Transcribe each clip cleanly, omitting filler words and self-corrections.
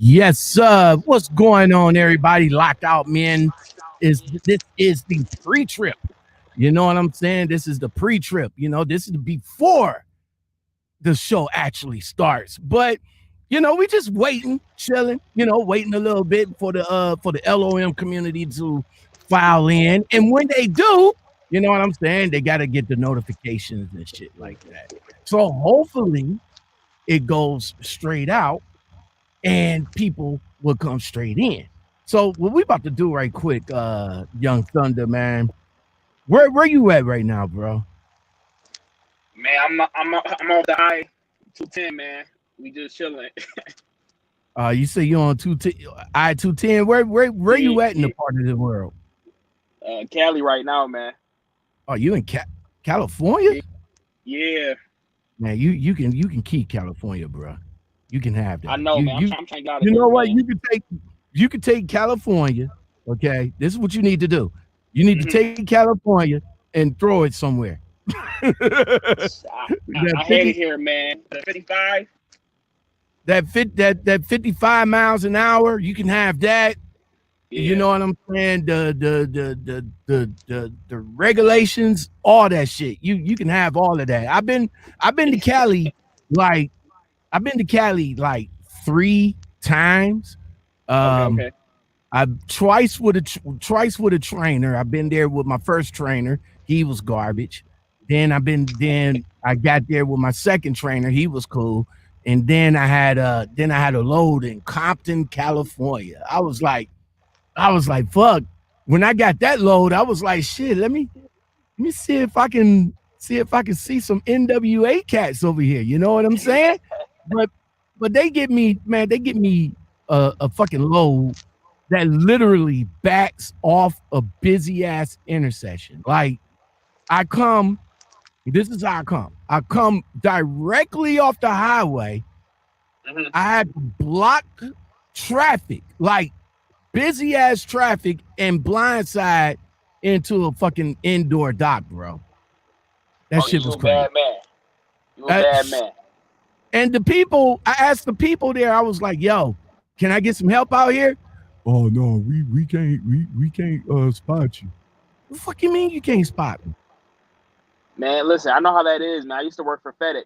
Yes, sir. What's going on, everybody? Lockoutmen. This is the pre-trip. You know what I'm saying? This is the pre-trip. You know, this is before the show actually starts. But you know, we just waiting, chilling. You know, waiting a little bit for the L.O.M community to file in, and when they do, you know what I'm saying? They got to get the notifications and shit like that. So hopefully, it goes straight out. And people will come straight in. So what we about to do right quick, Young Thunder, man. Where you at right now, bro? Man, I'm on the I-210, man. We just chilling. You say you on I-210. Where you at in the part of the world? Cali right now, man. Oh, you in California? Yeah. Man, you can keep California, bro. You can have that. I know, man. I'm trying to get out of You know what? Man. You can take California. Okay, this is what you need to do. You need to take California and throw it somewhere. I hate it here, man. The 55. That 55 miles an hour. You can have that. Yeah. You know what I'm saying? The regulations, all that shit. You can have all of that. I've been to Cali I've been to Cali like 3 times. Okay. I've twice with a trainer. I've been there with my first trainer. He was garbage. Then I got there with my second trainer. He was cool. And then I had a load in Compton, California. I was like, fuck. When I got that load, I was like, shit, let me see if I can see some NWA cats over here. You know what I'm saying? But they get me a fucking load that literally backs off a busy ass intersection. Like this is how I come. I come directly off the highway. I had to block traffic, like busy ass traffic, and blindside into a fucking indoor dock, bro. That shit was crazy. Bad man. You a bad man. And I asked the people there, I was like, yo, can I get some help out here? Oh no, we can't spot you. What the fuck you mean you can't spot me? Man, listen, I know how that is, man. I used to work for FedEx,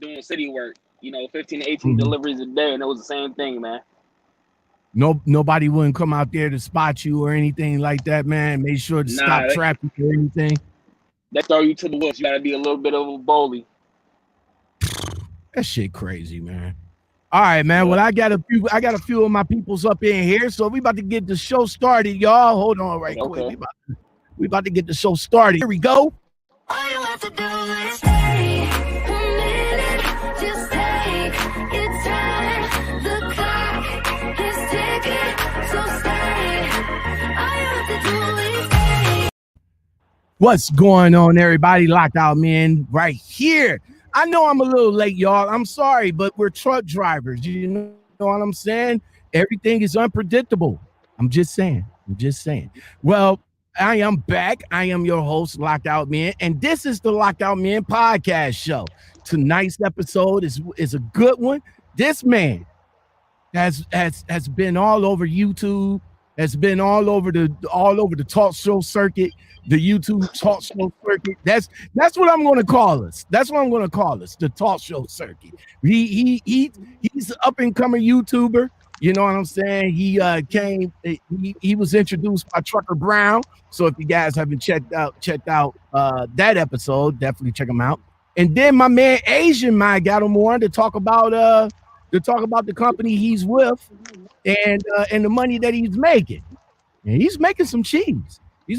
doing city work, 15 to 18 deliveries a day, and it was the same thing, man. Nobody wouldn't come out there to spot you or anything like that, man. Make sure to stop traffic or anything. They throw you to the wolves. You gotta be a little bit of a bully. That shit crazy, man. All right, man. Well, I got a few of my peoples up in here, so we about to get the show started, y'all. Hold on right quick. We about to get the show started. Here we go. All you have to do is stay a minute, just take your time. The clock is ticking, so stay. All you have to do is stay. What's going on, everybody? Lockoutmen right here. I know I'm a little late, y'all. I'm sorry, but we're truck drivers. You know what I'm saying? Everything is unpredictable. I'm just saying. Well, I am back. I am your host, Lockoutmen, and this is the Lockoutmen podcast show. Tonight's episode is a good one. This man has been all over YouTube, has been all over the talk show circuit, the YouTube talk show circuit. That's what I'm going to call us. That's what I'm going to call us, the talk show circuit. He's an up and coming YouTuber. You know what I'm saying? He was introduced by Trucker Brown. So if you guys haven't checked out that episode, definitely check him out. And then my man Asian Mai got him on to talk about the company he's with and the money that he's making. And he's making some cheese. We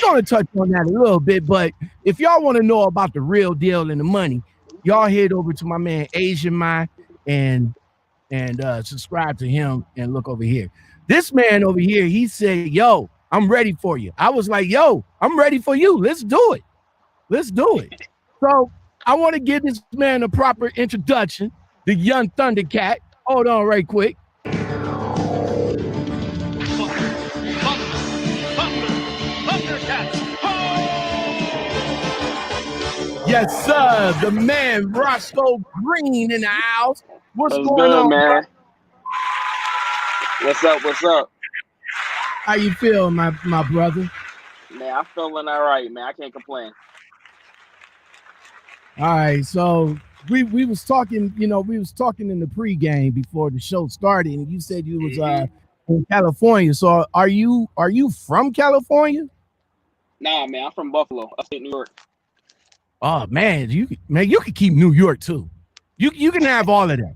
gonna touch on that a little bit, but if y'all want to know about the real deal and the money, y'all head over to my man Asian Mai and subscribe to him and look over here. This man over here, he said, "Yo, I'm ready for you." I was like, "Yo, I'm ready for you. Let's do it. Let's do it." So I want to give this man a proper introduction, the young Thundercat. Hold on, right quick. Yes, sir. The man Roscoe Green in the house. What's going good, on, man? bro? What's up? What's up? How you feeling, my brother? Man, I'm feeling all right, man. I can't complain. All right, so we was talking, we was talking in the pregame before the show started, and you said you was in California. So are you from California? Nah, man, I'm from Buffalo, upstate New York. Oh man, you can keep New York too. You can have all of that.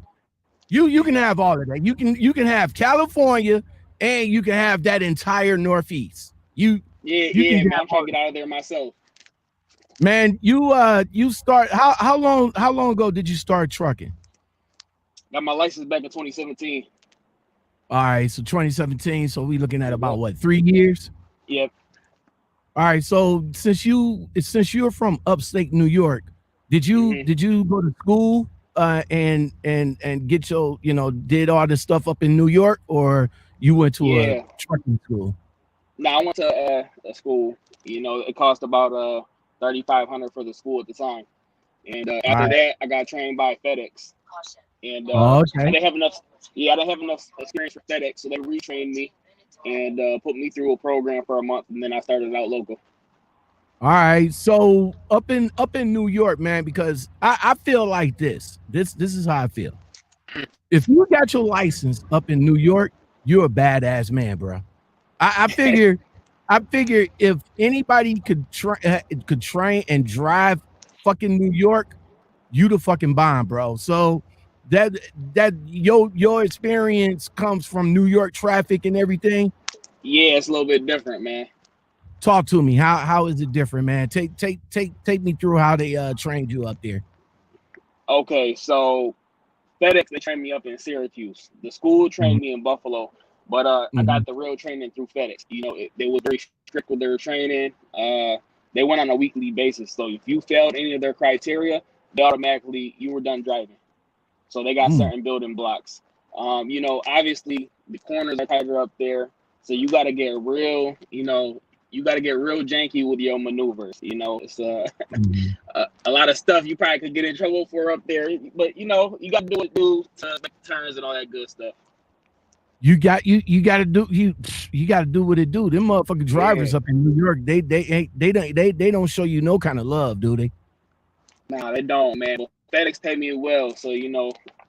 You can have all of that. You can have California, and you can have that entire Northeast. Yeah, man. I'm trying to get out of there myself. Man, you start how long ago did you start trucking? Got my license back in 2017. All right, so 2017. So we looking at about what, 3 years? Yep. All right, so since you're from upstate New York, did you go to school and get your did all this stuff up in New York, or you went to a trucking school? No, I went to a school. It cost about $3,500 for the school at the time, and after that, I got trained by FedEx, and I didn't have enough. Yeah, I didn't have enough experience for FedEx, so they retrained me and put me through a program for a month, and then I started out local. All right, so up in New York, man, because I feel like this is how I feel. If you got your license up in New York, you're a badass man, bro. I figure if anybody could train and drive fucking New York, you the fucking bomb, bro. So that your experience comes from New York traffic and everything. Yeah, it's a little bit different, man. Talk to me. How is it different, man? Take me through how they trained you up there. Okay, so FedEx, they trained me up in Syracuse. The school trained me in Buffalo, but I got the real training through FedEx. They were very strict with their training. They went on a weekly basis. So if you failed any of their criteria, you were done driving. So they got certain building blocks. Obviously the corners are tighter up there. So you got to get real, you got to get real janky with your maneuvers. It's a lot of stuff you probably could get in trouble for up there, but you got to do what do to make turns and all that good stuff. You got to do what it do. Them motherfucking drivers up in New York, they don't show you no kind of love, do they? Nah, they don't, man. But FedEx paid me well, so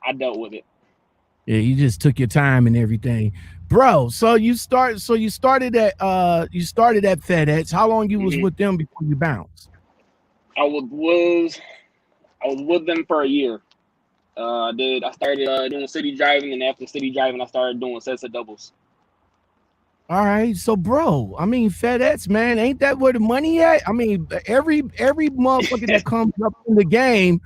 I dealt with it. Yeah, you just took your time and everything, bro. So you started at FedEx. How long you was with them before you bounced? I was with them for a year. I started doing city driving, and after city driving, I started doing sets of doubles. All right, so bro, I mean FedEx, man, ain't that where the money at? I mean, every motherfucker that comes up in the game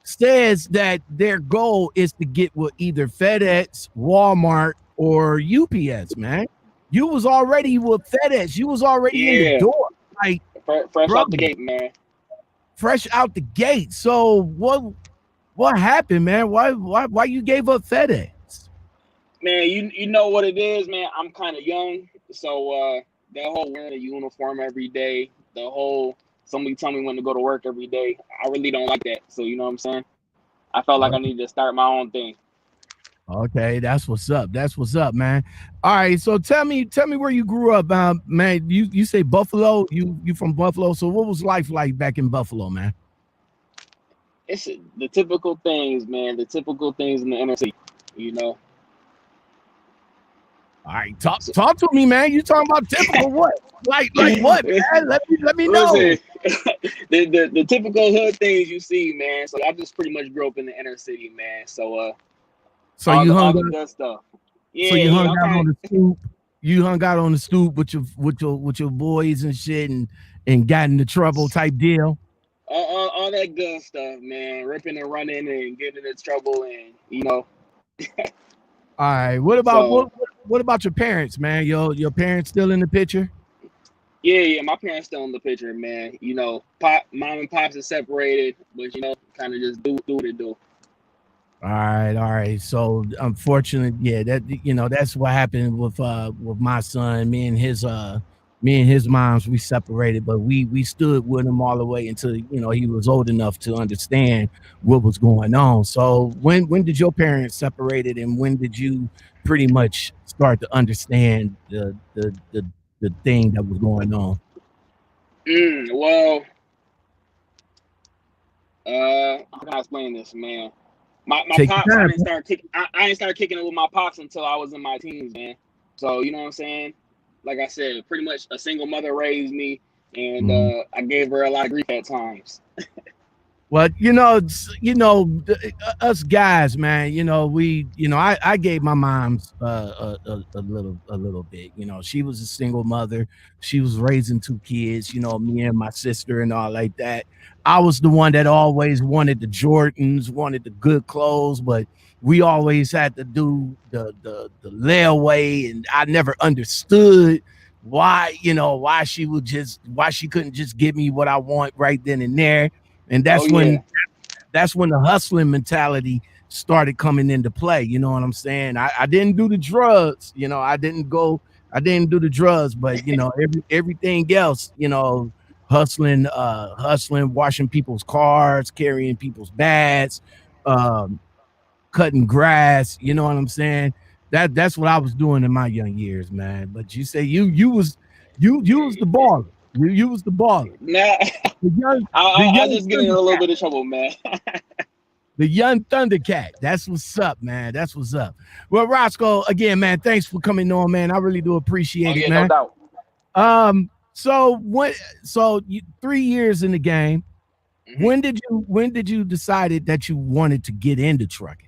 says that their goal is to get with either FedEx, Walmart, or UPS, man. You was already with FedEx. You was already in the door, like fresh out the gate, man. Fresh out the gate. So what happened, man? Why you gave up FedEx? Man, you know what it is, man. I'm kind of young, so that whole wearing a uniform every day, the whole somebody tell me when to go to work every day, I really don't like that. So you know what I'm saying? I felt like I needed to start my own thing. Okay, that's what's up. That's what's up, man. All right, so tell me where you grew up, man. You say Buffalo. You from Buffalo. So what was life like back in Buffalo, man? It's the typical things, man. The typical things in the inner city, All right, talk to me, man. You talking about typical what? Like what, man? Let me know. the typical hood things you see, man. So I just pretty much grew up in the inner city, man. So you hung out good stuff. Yeah, so you hung out on the stoop. you hung out on the stoop with your boys and shit and got into trouble type deal? All that good stuff, man. Ripping and running and getting into trouble, and All right. What about So what about your parents, man? Your parents still in the picture? yeah, my parents still in the picture, man. Mom and pops are separated, but kind of just do what they do. All right. So unfortunately, yeah, that's what happened with my son. Me and his moms, we separated, but we stood with him all the way until he was old enough to understand what was going on. So when did your parents separated, and when did you pretty much start to understand the thing that was going on? Well, how can I explain this, man? My Take your pops, time. I didn't start kicking it with my pops until I was in my teens, man. So you know what I'm saying? Like I said, pretty much a single mother raised me, and I gave her a lot of grief at times. Well, us guys, man. I gave my mom's a little bit. She was a single mother. She was raising two kids. Me and my sister and all like that. I was the one that always wanted the Jordans, wanted the good clothes, but we always had to do the layaway, and I never understood why why she couldn't just give me what I want right then and there. And Oh yeah. that's when the hustling mentality started coming into play. You know what I'm saying? I didn't do the drugs, I didn't do the drugs, but everything else, hustling, washing people's cars, carrying people's bags, um, cutting grass, you know what I'm saying? That's what I was doing in my young years, man. But you say you was the baller. You was the baller. Nah, The young, the I was young just getting in a little Thundercat. bit of trouble, man. The young Thundercat. That's what's up, man. That's what's up. Well, Roscoe, again, man, thanks for coming on, man. I really do Oh appreciate it, yeah, no man. doubt. So what? So 3 years in the game. When did you decided that you wanted to get into trucking?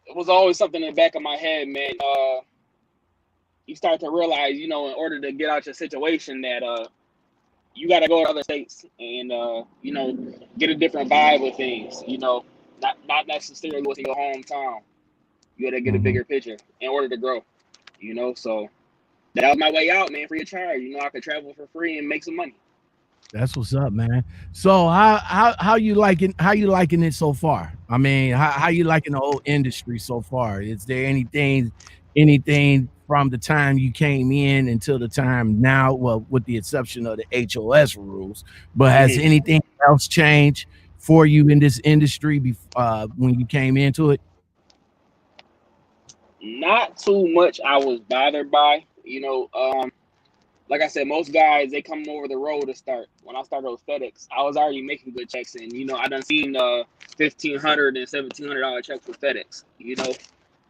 It was always something in the back of my head, man. You start to realize, in order to get out your situation, that you got to go to other states and get a different vibe of things. Not necessarily what's in your hometown. You got to get a bigger picture in order to grow. So that was my way out, man. Free of charge. I could travel for free and make some money. That's what's up, man. So how you liking it so far? I mean, how you liking the whole industry so far? Is there anything from the time you came in until the time now? Well, with the exception of the HOS rules, but has anything else changed for you in this industry when you came into it? Not too much I was bothered by. Like I said, most guys, they come over the road to start. When I started with FedEx, I was already making good checks, and I done seen $1,500 and $1,700 checks with FedEx.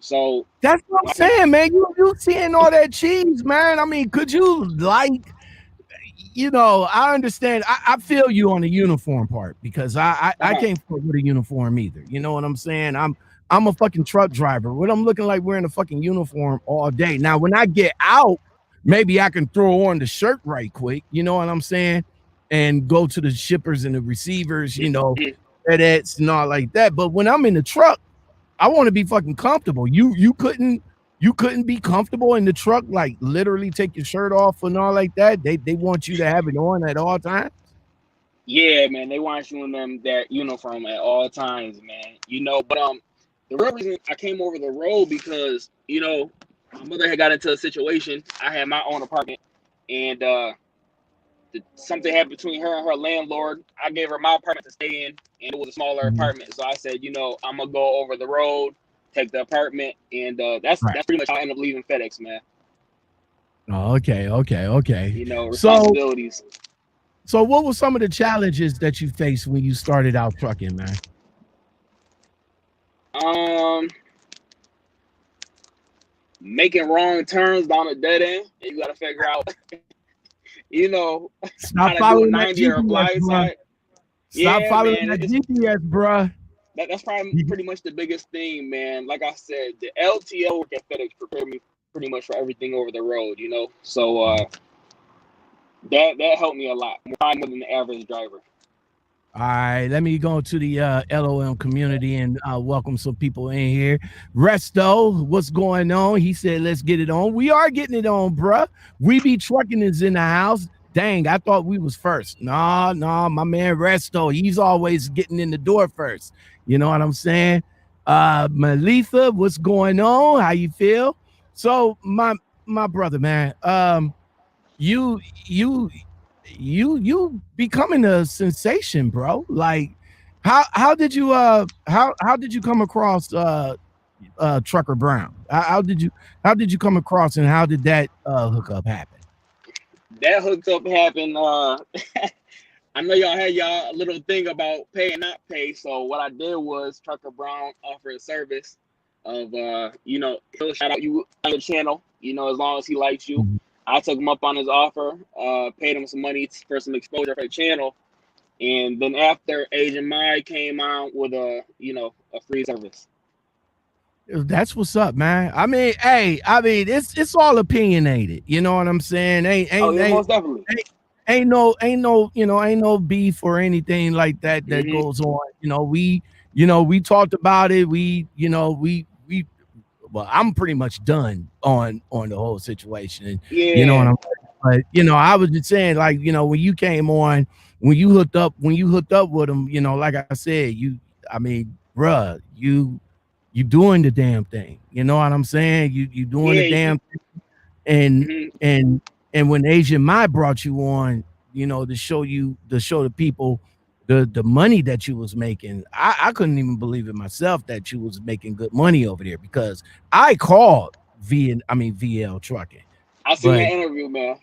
So That's what I'm saying, man. You seeing all that cheese, man. I mean, could you I understand. I feel you on the uniform part because I can't fuck with a uniform either. You know what I'm saying? I'm a fucking truck driver. What I'm looking like wearing a fucking uniform all day. Now, when I get out, maybe I can throw on the shirt right quick. You know what I'm saying? And go to the shippers and the receivers, FedEx and all like that. But when I'm in the truck, I want to be fucking comfortable. You couldn't be comfortable in the truck, like literally take your shirt off and all like that. They want you to have it on at all times. yeah, man, they want you in that uniform at all times, man. But the real reason I came over the road because my mother had got into a situation. I had my own apartment, and something happened between her and her landlord. I gave her my apartment to stay in, and it was a smaller apartment. So I said, I'm gonna go over the road, take the apartment, and that's pretty much how I ended up leaving FedEx, man. Oh, okay. Responsibilities. So what were some of the challenges that you faced when you started out trucking, man? Making wrong turns down a dead end, and you got to figure out, Stop following that 90 or a GPS, blind bro. side. Stop Yeah, following man, that GPS, bro. That's probably pretty much the biggest thing, man. Like I said, the LTO work at FedEx prepared me pretty much for everything over the road, you know. So that helped me a lot, more than the average driver. All right, let me go to the L.O.M community and welcome some people in here. Resto, what's going on? He said, let's get it on. We are getting it on, bruh. We Be Trucking is in the house. Dang, I thought we was first. Nah, my man Resto, he's always getting in the door first. You know what I'm saying? Melitha, what's going on? How you feel? So my brother, man, you becoming a sensation, bro. Like how did you how did you come across Trucker Brown? How did you come across, and how did that hookup happen? That hookup happened. I know y'all had y'all little thing about pay and not pay. So what I did was Trucker Brown offered a service of you know, he'll shout out you on your channel, you know, as long as he likes you. Mm-hmm. I took him up on his offer, paid him some money for some exposure for the channel, and then after Asian Mai came out with a, you know, a free service. That's what's up, man. I mean, hey, it's all opinionated. You know what I'm saying? Most definitely. Ain't no beef or anything like that goes on. We talked about it. Well, I'm pretty much done on the whole situation. And you know what I'm saying? But I was just saying, like, when you came on, when you hooked up with him, like I said, bruh, you doing the damn thing. You know what I'm saying? You doing the damn thing. And when Asian Mai brought you on, to show the people the money that you was making, I couldn't even believe it myself that you was making good money over there, because I called VL Trucking. I seen that interview, man.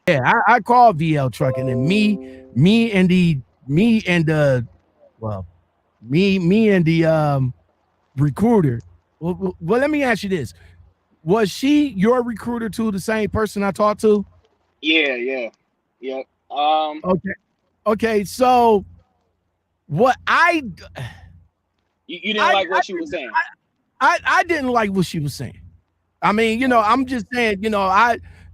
Yeah, I called VL Trucking, and me and the recruiter. Well, let me ask you this: was she your recruiter too? The same person I talked to? Yeah. Okay. So what you didn't like what she was saying? I didn't like what she was saying. I mean, I'm just saying,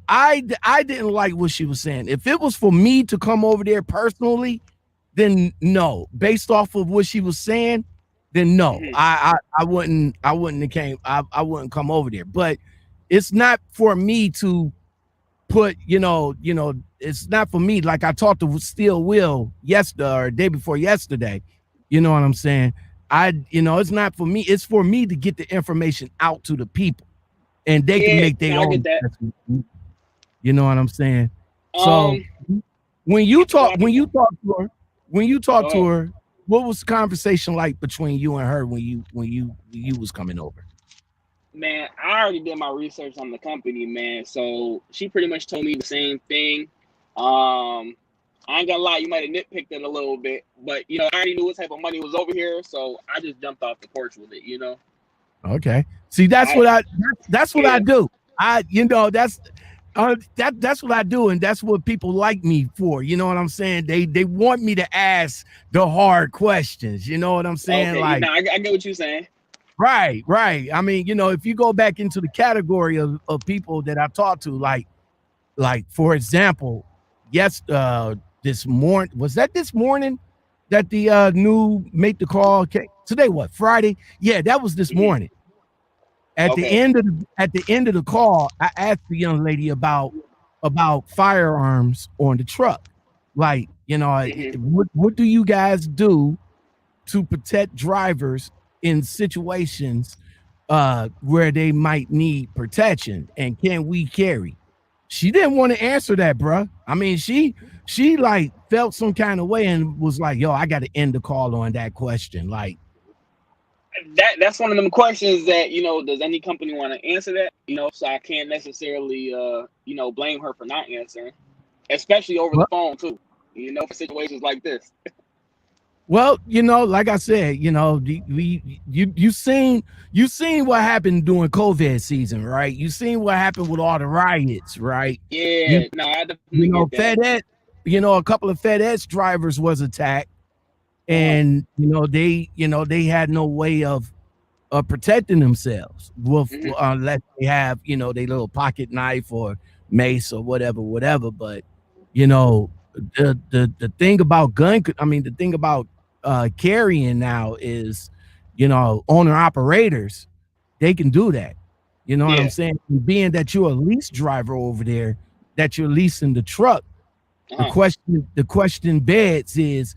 I didn't like what she was saying. If it was for me to come over there personally, then no. Based off of what she was saying, then no. I wouldn't come over there. But it's not for me to put, it's not for me. Like I talked to Steel Will yesterday or day before yesterday. You know what I'm saying? It's not for me. It's for me to get the information out to the people, and they can make their own. You know what I'm saying? So when you talk to her, what was the conversation like between you and her when you was coming over? Man, I already did my research on the company, man. So she pretty much told me the same thing. I ain't gonna lie, you might have nitpicked it a little bit, but I already knew what type of money was over here, so I just jumped off the porch with it, Okay. See, that's what I do. That's what I do, and that's what people like me for. You know what I'm saying? They want me to ask the hard questions. You know what I'm saying? Okay, like, I get what you're saying. Right. I mean, if you go back into the category of people that I talked to, like for example, this morning, was that this morning that the new Make the Call came? Today, what, Friday? Yeah, that was this morning. At the end of the call, I asked the young lady about firearms on the truck. Like, what do you guys do to protect drivers in situations where they might need protection, and can we carry? She didn't want to answer that, bruh. I mean, she like felt some kind of way and was like, yo, I got to end the call on that question. Like, that's one of them questions that, does any company want to answer that? So I can't necessarily blame her for not answering, especially over the phone too, for situations like this. Well, like I said, you seen what happened during COVID season, right? You seen what happened with all the riots, right? Yeah, I definitely get that. FedEx, a couple of FedEx drivers was attacked, and they had no way of protecting themselves with unless they have, their little pocket knife or mace or whatever. But the thing about the thing about carrying now is, owner operators, they can do that. You know what I'm saying? Being that you're a lease driver over there, that you're leasing the truck, the question beds is,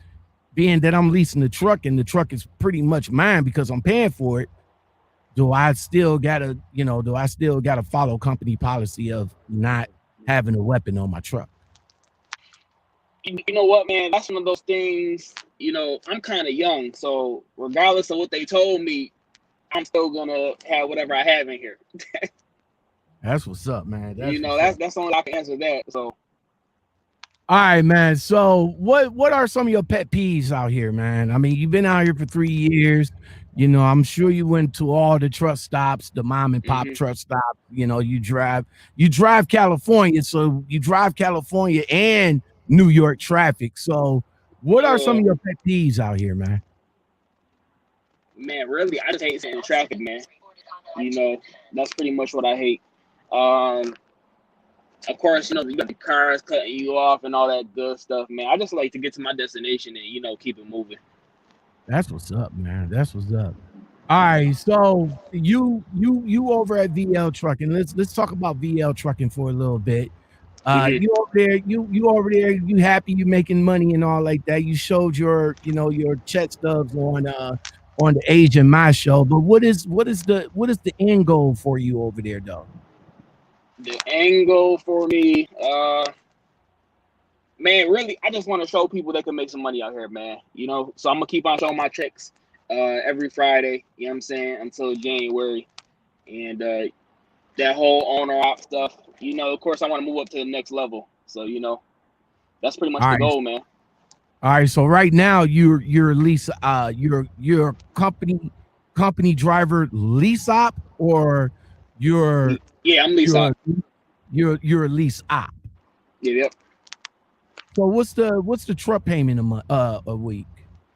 being that I'm leasing the truck and the truck is pretty much mine because I'm paying for it, do I still gotta follow company policy of not having a weapon on my truck? You know what, man? That's one of those things, I'm kind of young, so regardless of what they told me, I'm still gonna have whatever I have in here. That's what's up, man. That's only I can answer that. So all right, man. So what are some of your pet peeves out here, man? I mean, you've been out here for 3 years. I'm sure you went to all the truck stops, the mom and pop truck stops. You drive California, so you drive California and New York traffic. So what are some of your pet peeves out here, man? Man, really, I just hate sitting in traffic, man. That's pretty much what I hate. Of course, you got the cars cutting you off and all that good stuff, man. I just like to get to my destination and, keep it moving. That's what's up, man. That's what's up. All right, so you over at VL Trucking. Let's talk about VL Trucking for a little bit. You over there, you happy, you making money and all like that. You showed your check stubs on the Asian Mai show, but what is the end goal for you over there, though? The end goal for me, man, really, I just want to show people they can make some money out here, man. So I'm gonna keep on showing my checks every Friday. You know what I'm saying, until January, and that whole owner op stuff. Of course, I want to move up to the next level. So that's pretty much the goal, man. All right. So right now you're lease you're company driver lease op, or you're I'm lease op. You're a lease op. Yep. So what's the truck payment a week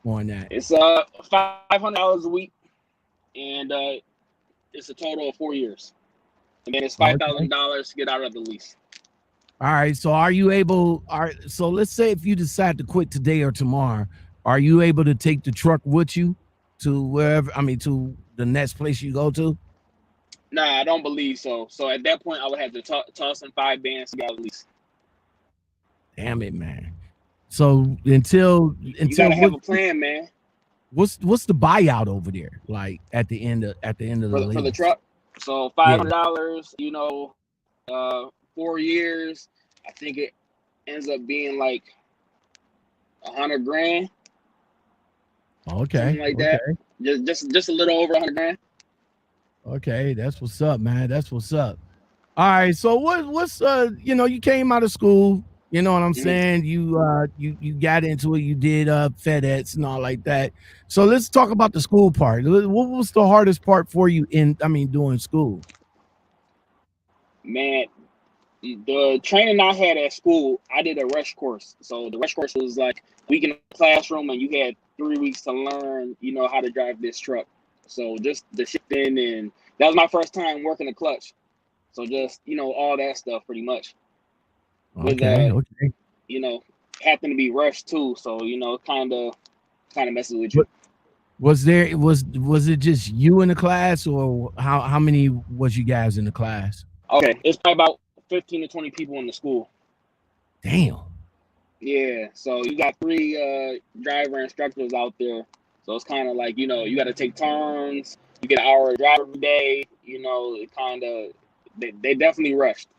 on that? It's $500 a week, and it's a total of 4 years, and then it's $5,000 to get out of the lease. All right. So so let's say if you decide to quit today or tomorrow, are you able to take the truck with you to wherever? To the next place you go to? Nah, I don't believe so. So at that point, I would have to toss in 5 bands to get out of the lease. Damn it, man. So until you gotta have a plan, man. What's the buyout over there like at the end of the lease? For the truck? So $500, 4 years. I think it ends up being like $100,000. Okay. Something like that. Just a little over $100,000. Okay, that's what's up, man. That's what's up. All right. So what's you came out of school, you know what I'm saying? You got into it, you did FedEx and all like that. So let's talk about the school part. What was the hardest part for you doing school? Man, the training I had at school, I did a rush course. So the rush course was like a week in the classroom, and you had 3 weeks to learn, how to drive this truck. So just the shifting, and that was my first time working a clutch. So just, all that stuff pretty much. Okay. Happened to be rushed too. So, kind of messes with you. Was it just you in the class, or how many was you guys in the class? Okay. It's probably about 15 to 20 people in the school. Damn. Yeah. So you got 3 driver instructors out there. So it's kind of like, you got to take turns. You get an hour to drive every day. It kind of, they definitely rushed.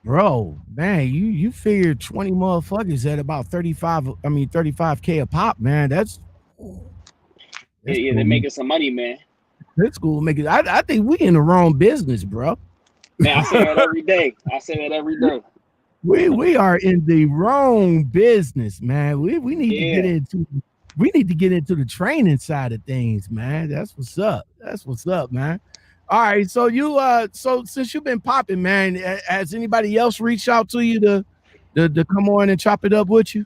Bro, man, you figured 20 motherfuckers at about 35K a pop, man. That's cool, they're making some money, man. That's cool. I think we in the wrong business, bro. Man, I say that every day. We are in the wrong business, man. We need to get into the training side of things, man. That's what's up, man. All right, so so since you've been popping, man, has anybody else reached out to you to come on and chop it up with you?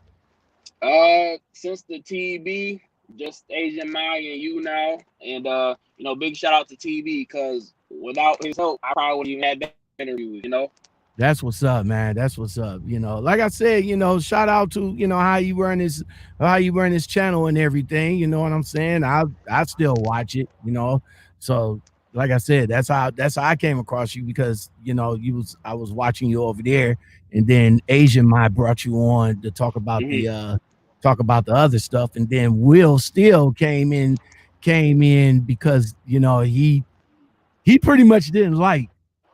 Since the TB, just Asian Mai and you now, and you know, big shout out to TV, because without his help, I probably wouldn't even had that interview. You know. That's what's up, man. That's what's up. You know, like I said, you know, shout out to, you know, how you run this channel and everything. You know what I'm saying? I still watch it, you know. So like I said, that's how I came across you, because, you know, I was watching you over there, and then Asian Mai brought you on to talk about the other stuff. And then Will Still came in because, you know, he pretty much didn't like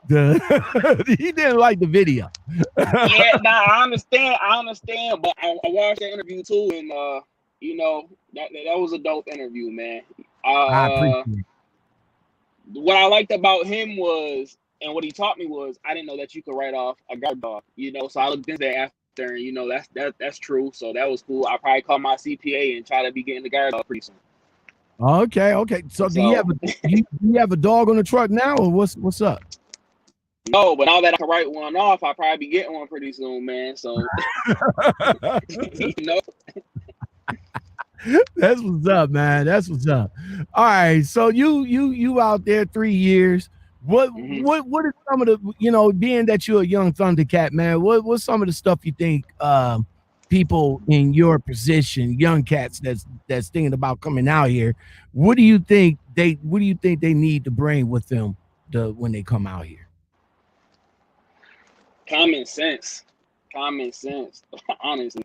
he didn't like the video. Yeah, nah, I understand, but I watched that interview too, and you know, that was a dope interview, man. I appreciate it. What I liked about him was, and what he taught me was, I didn't know that you could write off a guard dog, you know. So I looked into that after, and you know, that's true. So that was cool. I probably call my CPA and try to be getting the guard dog pretty soon. Okay. So do you have a dog on the truck now, or what's up? No, but now that I can write one off, I'll probably be getting one pretty soon, man. So you know. That's what's up, man. That's what's up. All right. So you out there 3 years. What is some of the, you know, being that you're a young Thundercat, man, what's some of the stuff you think people in your position, young cats that's thinking about coming out here, what do you think they need to bring with them when they come out here? Common sense, honestly.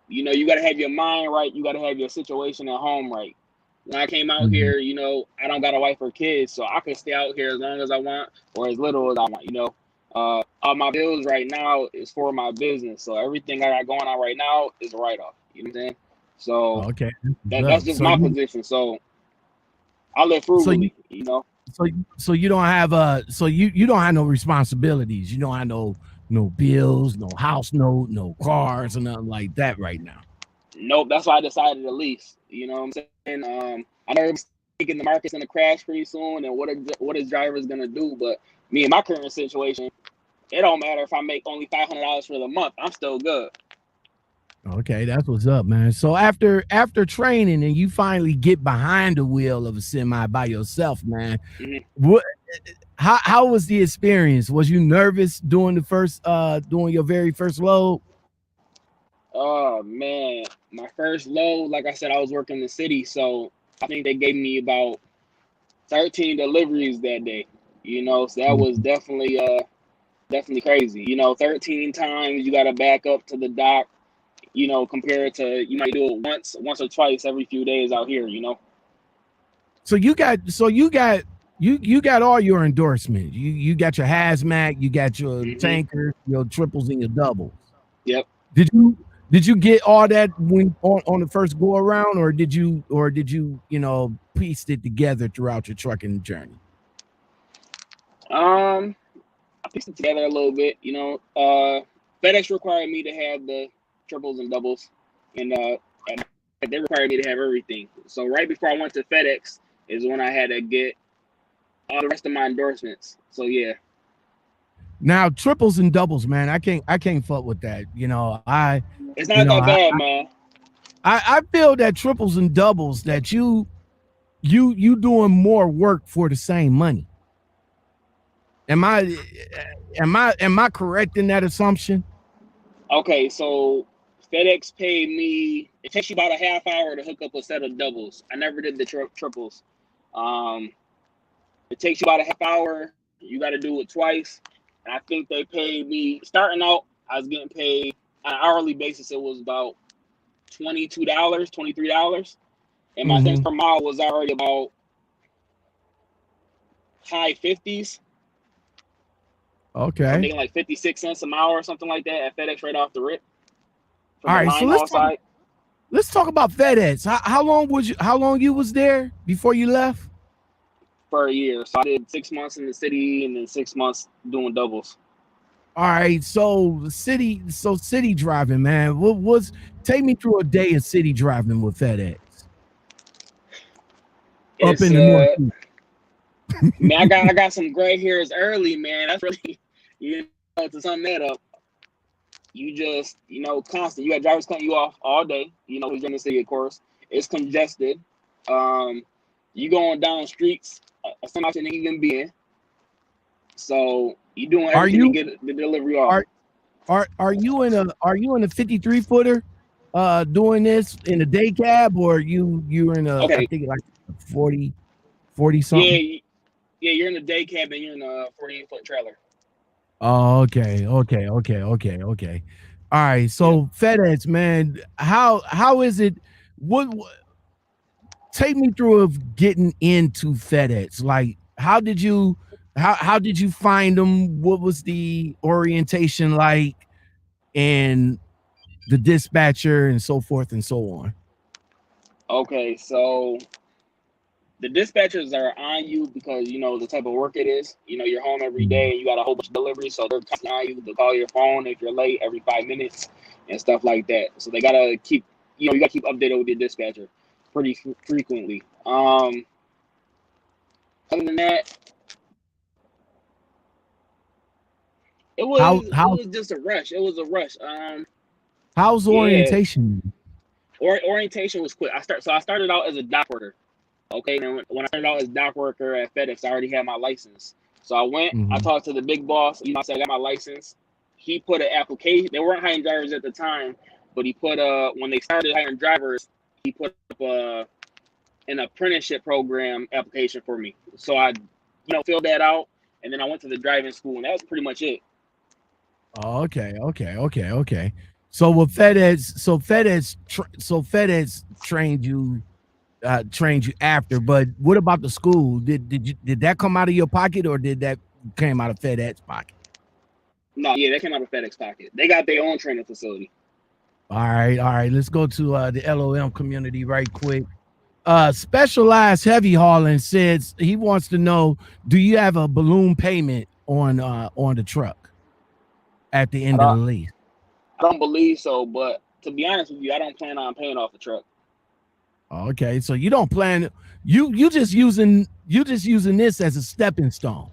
You know, you got to have your mind right. You got to have your situation at home right. When I came out here, you know, I don't got a wife or kids, so I can stay out here as long as I want or as little as I want. You know, all my bills right now is for my business, so everything I got going on right now is a write off. You know what I'm saying? So okay, that's just my position. So I live frugally. You know. So you don't have you don't have no responsibilities. You don't have no bills, no house note, no cars, or nothing like that right now. Nope, that's why I decided to lease. You know what I'm saying? I know everybody's thinking the market's gonna crash pretty soon, and what is drivers gonna do? But me in my current situation, it don't matter if I make only $500 for the month. I'm still good. Okay, that's what's up, man. So after training and you finally get behind the wheel of a semi by yourself, man, what? How was the experience? Was you nervous doing your very first load? Oh man, my first load, like I said, I was working in the city, so I think they gave me about 13 deliveries that day. You know, so that was definitely crazy. You know, 13 times you got to back up to the dock. You know, compared to you might do it once or twice every few days out here. You know. So you got all your endorsements. You got your hazmat, you got your tanker, your triples, and your doubles. Yep. Did you get all that when on the first go around, or did you you know, pieced it together throughout your trucking journey? I pieced it together a little bit. You know, FedEx required me to have the triples and doubles, and they required me to have everything. So right before I went to FedEx is when I had to get all the rest of my endorsements. So yeah. Now triples and doubles, man, I can't fuck with that. You know, it's not that bad, man. I feel that triples and doubles that you doing more work for the same money. Am I correct in that assumption? Okay, so FedEx paid me. It takes you about a half hour to hook up a set of doubles. I never did the triples. It takes you about a half hour. You got to do it twice. And I think they paid me, starting out, I was getting paid on an hourly basis. It was about $22, $23. And my cents per mile was already about high 50s. Okay. So I'm making like 56 cents a mile or something like that at FedEx right off the rip. All right, so let's talk about FedEx. How long you was there before you left? For a year. So I did 6 months in the city and then 6 months doing doubles. All right, so city driving, man. Take me through a day of city driving with FedEx? Up in the Northeast. Man, I got some gray hairs early, man. That's really, you know, to sum that up. You just, constant. You got drivers cutting you off all day. He's in the city, of course. It's congested. You going down streets, sometimes you didn't even be in. So you doing everything to get the delivery off. Are you in a 53 footer doing this in a day cab, or you're in a I think like 40 something? Yeah, you're in the day cab and you're in a 48-foot trailer. Oh, okay. All right, so FedEx, man, how is it? What take me through of getting into FedEx? Like, how did you find them? What was the orientation like, and the dispatcher, and so forth and so on? Okay, so the dispatchers are on you because the type of work it is. You're home every day and you got a whole bunch of deliveries, so they're constantly on you to call your phone if you're late every 5 minutes and stuff like that. So they gotta keep, you gotta keep updated with your dispatcher pretty frequently. Other than that, it was just a rush. It was a rush. How's orientation? Orientation was quick. I started out as a dock worker. Okay, and when I started out as dock worker at FedEx, I already had my license. So I went, I talked to the big boss. I said I got my license. He put an application. They weren't hiring drivers at the time, but he put when they started hiring drivers, he put up an apprenticeship program application for me. So I, filled that out, and then I went to the driving school, and that was pretty much it. Okay. So with FedEx trained you after, but what about the school? Did that come out of your pocket, or did that came out of FedEx pocket? No, yeah, that came out of FedEx pocket. They got their own training facility. All right. Let's go to the L.O.M community right quick. Specialized Heavy Hauling says he wants to know: do you have a balloon payment on the truck at the end of the lease? I don't believe so, but to be honest with you, I don't plan on paying off the truck. Okay, so you don't plan, you just using this as a stepping stone.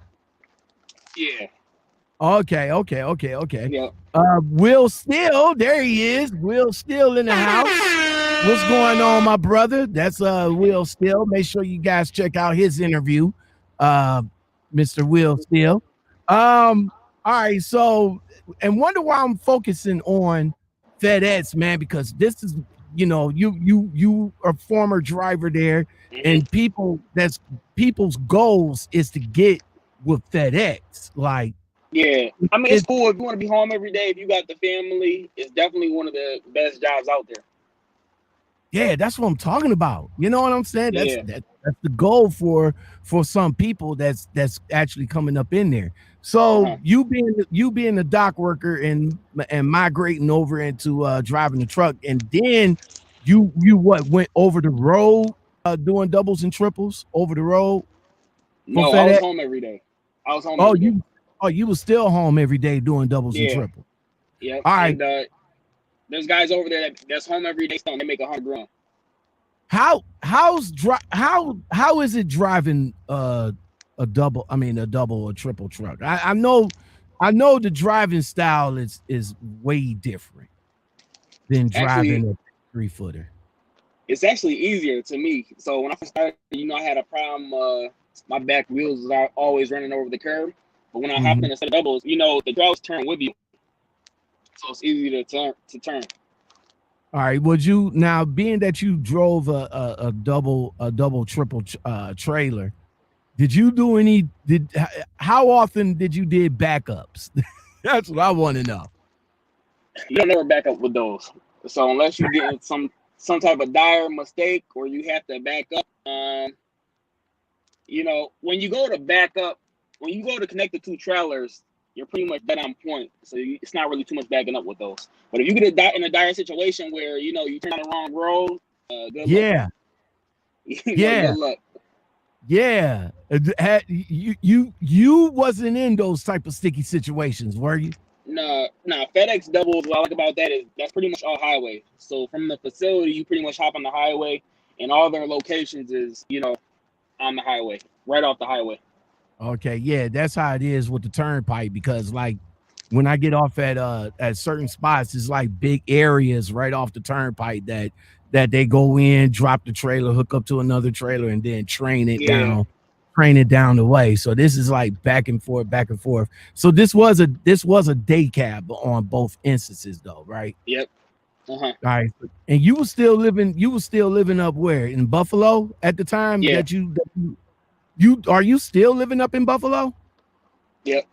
Yeah. Okay. Yeah. Will Steele, there he is. Will Steele in the house. What's going on, my brother? That's Will Steele. Make sure you guys check out his interview, Mr. Will Steele. All right, so, and wonder why I'm focusing on FedEx, man, because this is, you are a former driver there, and people's goals is to get with FedEx. Like, yeah, I mean, it's cool if you want to be home every day. If you got the family, it's definitely one of the best jobs out there. Yeah, that's what I'm talking about. You know what I'm saying? That's the goal for some people that's actually coming up in there. So you being a dock worker and migrating over into driving the truck, and then you went over the road doing doubles and triples over the road? No, I was home every day. I was home. You were still home every day doing doubles and triples. Yeah. All right. And, there's guys over there that's home every day, so they make $100 grand. How is it driving a double or triple truck? I know the driving style is way different than driving a 3-footer. It's actually easier to me. So when I first started, I had a problem. My back wheels are always running over the curb. But when I hop in instead of doubles, the drivers turn with you, so it's easy to turn. All right. Would you, now being that you drove a double triple trailer, did you do how often did you did backups? That's what I want to know. You don't never back up with those. So unless you get some type of dire mistake or you have to back up, when you go to back up, when you go to connect the two trailers, you're pretty much dead on point. So it's not really too much backing up with those. But if you get in a dire situation where, you turn on the wrong road, good luck. Good luck. Yeah. You wasn't in those type of sticky situations, were you? No, FedEx doubles, what I like about that is that's pretty much all highway. So from the facility, you pretty much hop on the highway, and all their locations is, on the highway, right off the highway. Okay, yeah, that's how it is with the turnpike, because like when I get off at certain spots, it's like big areas right off the turnpike that they go in, drop the trailer, hook up to another trailer, and then train it down the way. So this is like back and forth, back and forth. So this was a day cab on both instances, though, right? Yep. All right. And you were still living up where? In Buffalo at the time? Yeah. That you are you still living up in Buffalo? Yep.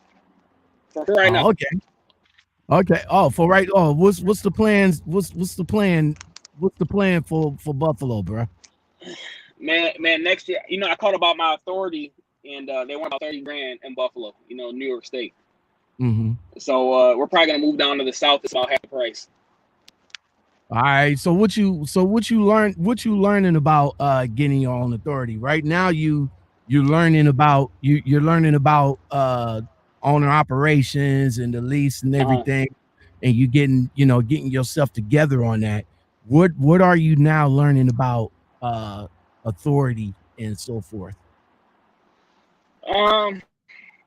For right now. Okay. Okay. Oh, for right. Oh, what's the plans? What's the plan? What's the plan for Buffalo, bro? Man, next year, I called about my authority, and they want about 30 grand in Buffalo, New York State. Mm-hmm. So we're probably gonna move down to the south. It's about half the price. All right. So what you learning about getting your own authority right now? You're learning about owner operations and the lease and everything, and you getting yourself together on that. What are you now learning about authority and so forth?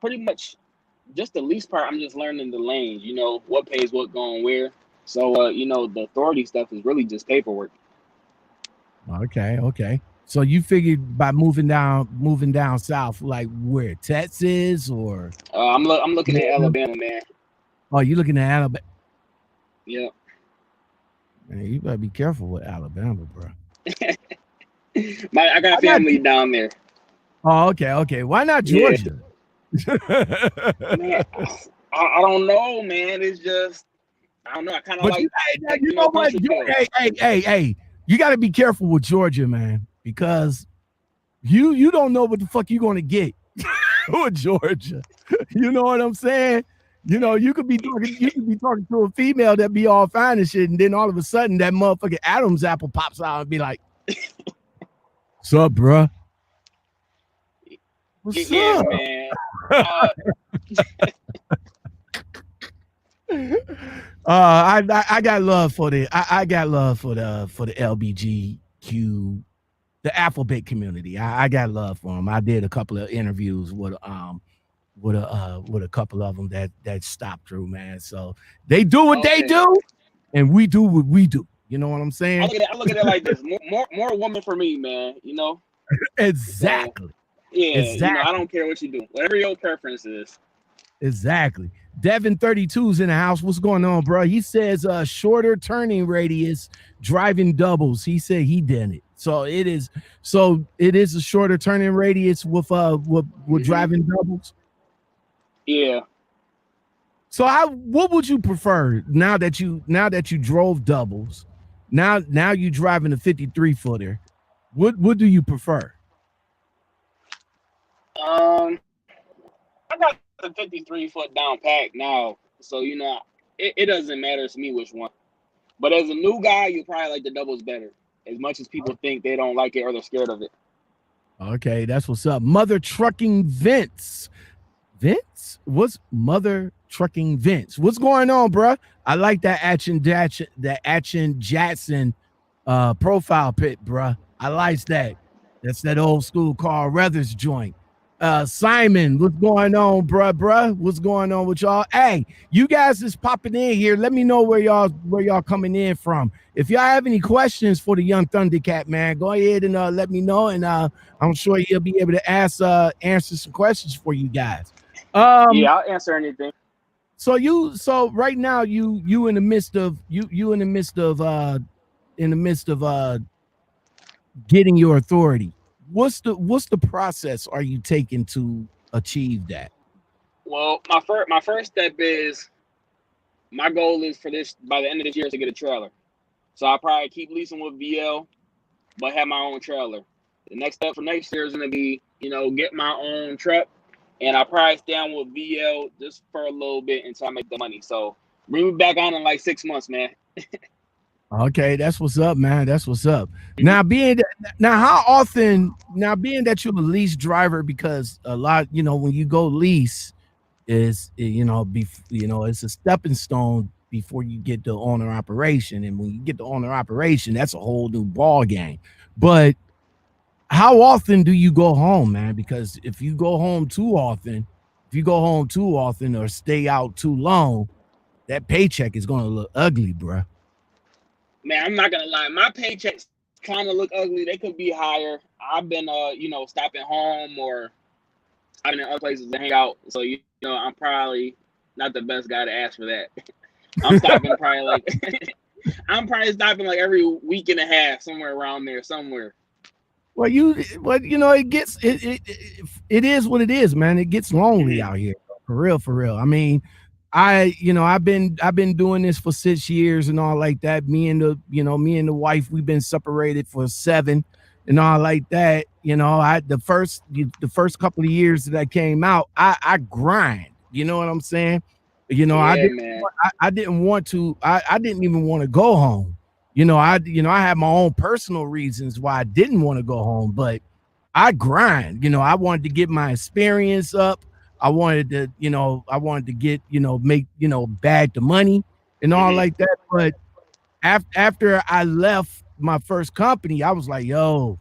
Pretty much just the lease part. I'm just learning the lanes, what pays what going where. So the authority stuff is really just paperwork. Okay. So you figured by moving down south, like where, Texas or? I'm looking at Alabama, man. Oh, you looking at Alabama? Yeah. Man, you better be careful with Alabama, bro. I got family down there. Oh, okay. Why not Georgia? Man, I don't know, man. It's just I don't know. I kind of like. You know what? Hey. You got to be careful with Georgia, man, because you don't know what the fuck you're going to get with Georgia. You know what I'm saying? You could be talking to a female that be all fine and shit, and then all of a sudden that motherfucking Adam's apple pops out and be like, "What's up, bruh? What's up, man?" I got love for the LBGQ, the alphabet community. I got love for them. I did a couple of interviews with a couple of them that stopped through, man. So they do what they do, and we do what we do. You know what I'm saying? I look at it like this: more woman for me, man. Exactly. So, yeah, exactly. I don't care what you do, whatever your preference is. Exactly. Devin 32's in the house. What's going on, bro? He says shorter turning radius, driving doubles. He said he did it. So it is a shorter turning radius with driving doubles. Yeah. So what would you prefer now that you drove doubles? Now you driving a 53 footer. What do you prefer? I got the 53-foot down pack now, so it doesn't matter to me which one. But as a new guy, you probably like the doubles better, as much as people think they don't like it or they're scared of it. Okay, that's what's up. Mother Trucking Vince. What's Mother Trucking Vince? What's going on, bro? I like that Action Jackson profile pic, bro. I like that. That's that old school Carl Weathers joint. Simon, what's going on, bruh? What's going on with y'all? Hey, you guys is popping in here. Let me know where y'all coming in from. If y'all have any questions for the young Thundercat, man, go ahead and let me know, and I'm sure he'll be able to answer some questions for you guys. Yeah, I'll answer anything. So right now you in the midst of getting your authority. What's the process are you taking to achieve that? Well, my first step is, my goal is for this, by the end of this year, to get a trailer. So I'll probably keep leasing with VL, but have my own trailer. The next step for next year is going to be, get my own truck, and I'll probably stay on with VL just for a little bit until I make the money. So bring me back on in like 6 months, man. Okay, that's what's up, man. That's what's up. Now being that you're a lease driver, because a lot, when you go lease, it's a stepping stone before you get the owner operation, and when you get the owner operation, that's a whole new ball game. But how often do you go home, man? Because if you go home too often, if you go home too often or stay out too long, that paycheck is gonna look ugly, bro. Man, I'm not gonna lie. My paychecks kind of look ugly. They could be higher. I've been, stopping home or stopping in other places to hang out. So, I'm probably not the best guy to ask for that. I'm stopping probably I'm probably stopping like every week and a half, somewhere around there, somewhere. Well, it gets it is what it is, man. It gets lonely out here, for real. I mean, I've been doing this for 6 years and all like that. Me and the wife, we've been separated for 7 and all like that. The first couple of years that I came out, I grind. You know what I'm saying? I didn't want to. I didn't even want to go home. I had my own personal reasons why I didn't want to go home, but I grind. I wanted to get my experience up. I wanted to get, make, bag the money and all like that. But after I left my first company, I was like, yo,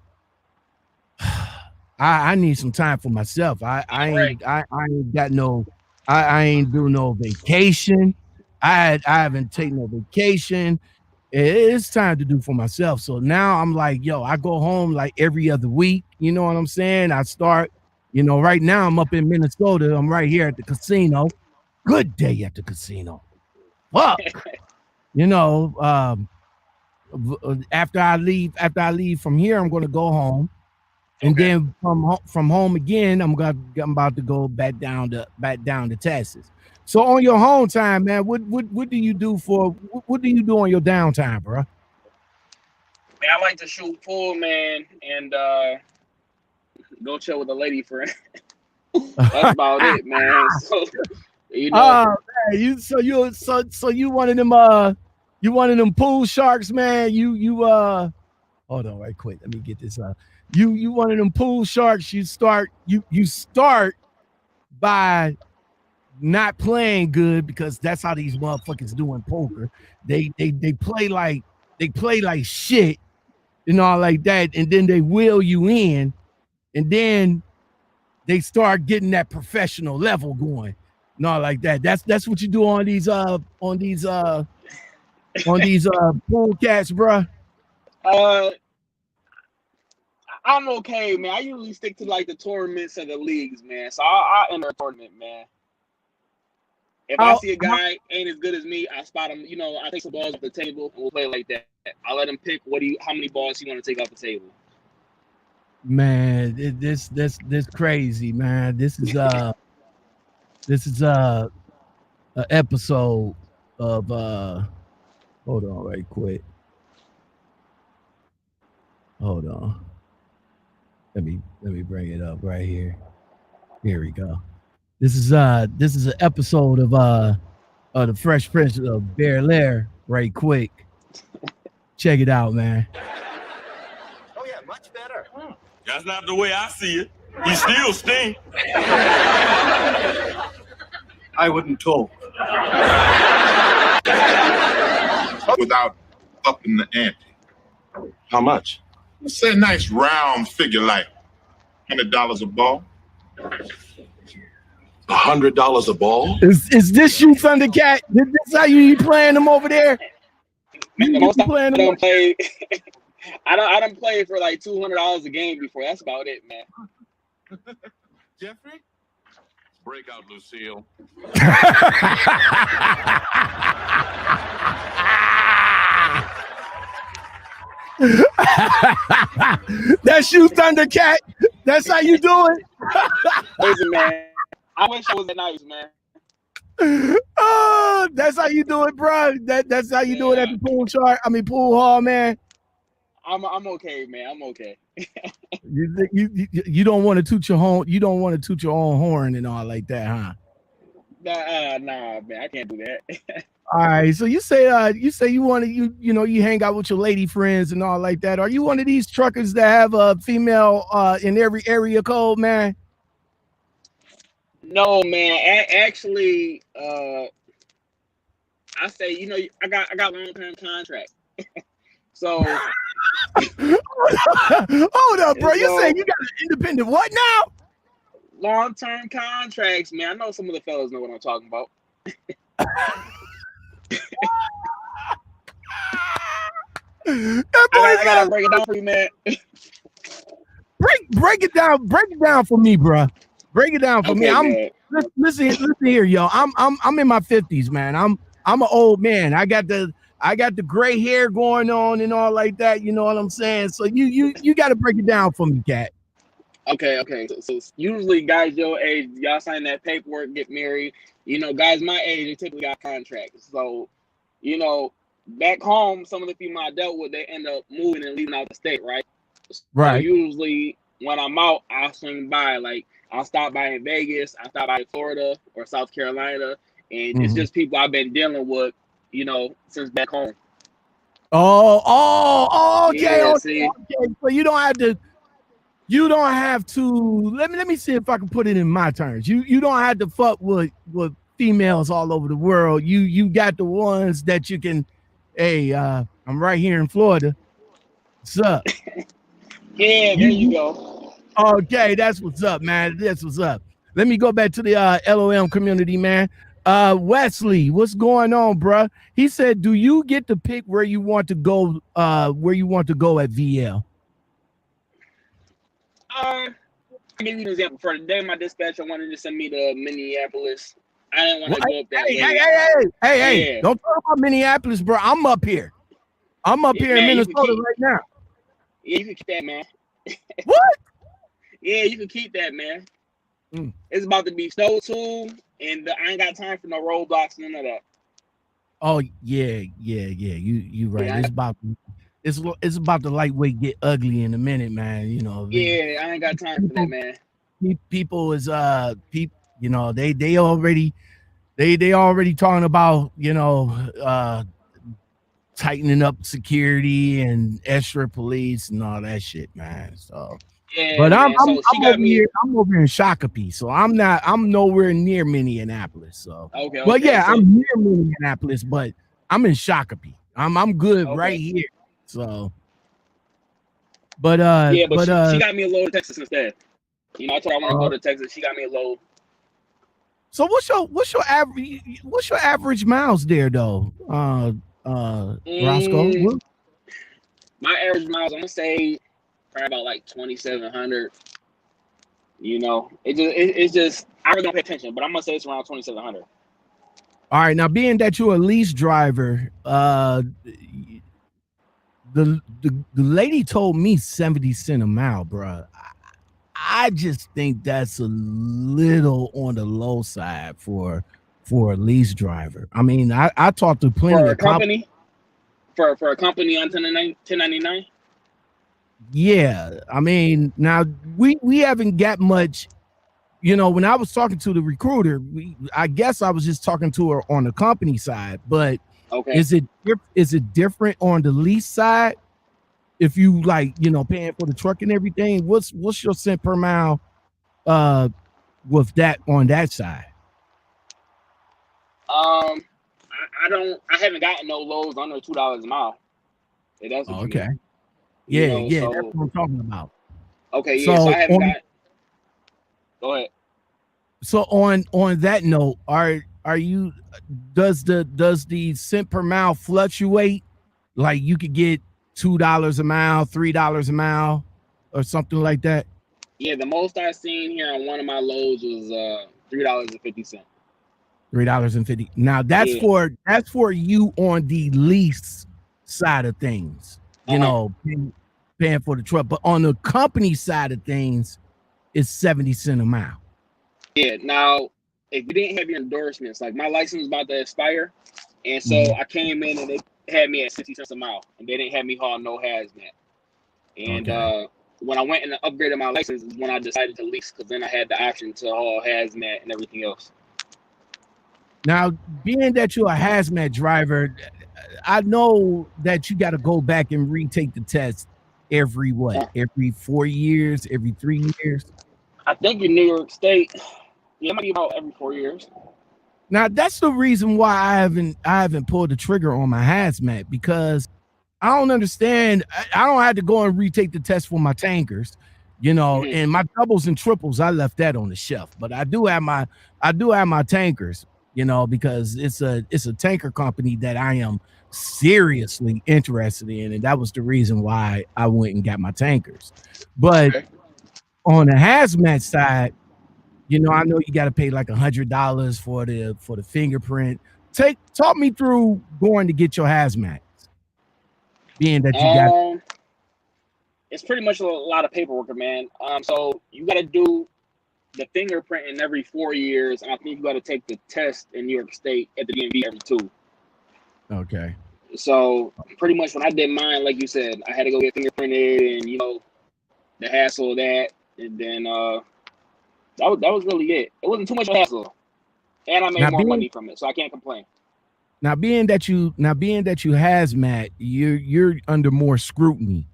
I need some time for myself. I ain't got no, I ain't doing no vacation. I haven't taken no vacation. It's time to do for myself. So now I'm like, yo, I go home like every other week. You know what I'm saying? I start, right now I'm up in Minnesota. I'm right here at the casino. Good day at the casino. Fuck. After I leave from here, I'm going to go home. And then from home again, I'm about to go back down to Texas. So on your home time, man, what do you do on your downtime, bro? Man, I like to shoot pool, man, and go chill with a lady friend. That's about it, man. So so you one of them pool sharks, man. You hold on right quick. Let me get this up. You one of them pool sharks. You start by not playing good, because that's how these motherfuckers do in poker. They play like shit and all like that, and then they wheel you in, and then they start getting that professional level going and all like that. That's what you do on these pool cats, bro. I'm okay, man. I usually stick to like the tournaments and the leagues, man. So I'll enter a tournament, man. If I see a guy ain't as good as me, I spot him. I take some balls off the table and we'll play like that. I let him pick how many balls he want to take off the table. Man, this crazy, man. This is an episode of hold on right quick. Hold on. Let me bring it up right here. Here we go. This is an episode of the Fresh Prince of Bel-Air right quick. Check it out, man. Oh yeah, much better. That's not the way I see it. You still stink. I wouldn't talk. Without upping the ante. How much? Let's say a nice round figure like $100 a ball. $100 a ball? Is this you, Thundercat? Is this how you playing them over there? Man, the most I don't play. I don't play for like $200 a game before. That's about it, man. Jeffrey? Break out, Lucille. That's you, Thundercat. That's how you do it. Listen, man. I wish I was that nice, man. Oh, that's how you do it, bro. That's how you do it at the pool hall, man. I'm okay, man. I'm okay. You don't want to toot your horn. You don't want to toot your own horn and all like that, huh? Nah, man. I can't do that. All right. So you say you want to you hang out with your lady friends and all like that. Are you one of these truckers that have a female in every area code, man? No, man. Actually, I say, I got long-term contract. So hold up, bro. You saying you got an independent what now? long-term contracts, man. I know some of the fellas know what I'm talking about. I gotta break it down for you, man. break it down for me, bro. Break it down for me. Listen here, yo. I'm in my 50s, man. I'm an old man. I got the gray hair going on and all like that. You know what I'm saying? So you got to break it down for me, Cat. Okay. So usually guys your age, y'all sign that paperwork, get married. You know, guys my age, they typically got contracts. So, you know, back home, some of the people I dealt with, they end up moving and leaving out the state, right? So usually when I'm out, I'll swing by. Like, I'll stop by in Vegas, I'll stop by in Florida or South Carolina, and it's just people I've been dealing with, you know, since back home. Okay. Yeah, Okay. So you don't have to. Let me see if I can put it in my terms. You don't have to fuck with females all over the world. You got the ones that you can. Hey, I'm right here in Florida. What's up? Yeah, there you go. Okay, that's what's up, man. That's what's up. Let me go back to the L.O.M community, man. Wesley, what's going on, bruh? He said, do you get to pick where you want to go? Where you want to go at VL? I'll give you an example. For the day, my dispatcher wanted to send me to Minneapolis. I didn't want to go up that way. Hey! Don't talk about Minneapolis, bro. I'm up here. I'm up here in Minnesota right now. Yeah, you can keep that, man. What? Yeah, you can keep that, man. It's about to be snow too, and I ain't got time for no roadblocks, none of that. Oh yeah. You right. Yeah, it's about to lightweight get ugly in a minute, man. You know. Yeah, I ain't got time for that, man. People is you know, they already talking about, you know, tightening up security and extra police and all that shit, man. So yeah, but man. I'm over here in Shakopee, so I'm nowhere near Minneapolis. So well, yeah, I'm near Minneapolis, but I'm in Shakopee. I'm good right here. So but she got me a load of Texas instead. You know, I told her I want to go to Texas. She got me a load. So what's your average miles there though? Roscoe? My average miles, I'm gonna say probably about like 2,700. You know, it's just I really don't pay attention, but I'm gonna say it's around 2,700. All right, now being that you're a lease driver, the lady told me 70 cents a mile, bro. I just think that's a little on the low side for a lease driver. I mean, I talked to plenty for a of company for a company on 1099. Yeah, I mean, now we haven't got much. You know, when I was talking to the recruiter, I guess I was just talking to her on the company side. But is it different on the lease side? If you like, you know, paying for the truck and everything, what's your cent per mile with that on that side? I haven't gotten no lows under $2 a mile. If that's what you mean. Yeah, so, that's what I'm talking about. Okay, yeah, so I haven't got. Go ahead. So on that note, does the cent per mile fluctuate? Like you could get $2 a mile, $3 a mile, or something like that? Yeah, the most I seen here on one of my loads was $3.50. $3.50. Now that's for you on the lease side of things, you know, paying for the truck. But on the company side of things, it's 70 cents a mile. Yeah. Now, if you didn't have your endorsements, like my license was about to expire, and so I came in and they had me at 60 cents a mile, and they didn't have me haul no hazmat. And when I went and upgraded my license is when I decided to lease, because then I had the option to haul hazmat and everything else. Now, being that you're a hazmat driver, I know that you got to go back and retake the test every 4 years, every 3 years? I think in New York State, it might be about every 4 years. Now that's the reason why I haven't pulled the trigger on my hazmat, because I don't understand. I don't have to go and retake the test for my tankers. You know, and my doubles and triples, I left that on the shelf. But I do have my tankers, you know, because it's a tanker company that I am seriously interested in, and that was the reason why I went and got my tankers. But on the hazmat side, you know, I know you got to pay like $100 for the fingerprint. Talk me through going to get your hazmat, being that you got. It's pretty much a lot of paperwork, man. So you got to do the fingerprinting every 4 years, and I think you got to take the test in New York State at the DMV every 2. Okay. So pretty much when I did mine, like you said, I had to go get fingerprinted, and you know, the hassle of that, and then that was really it. It wasn't too much of a hassle, and I made more money from it, so I can't complain. Now, being that you hazmat, you're under more scrutiny.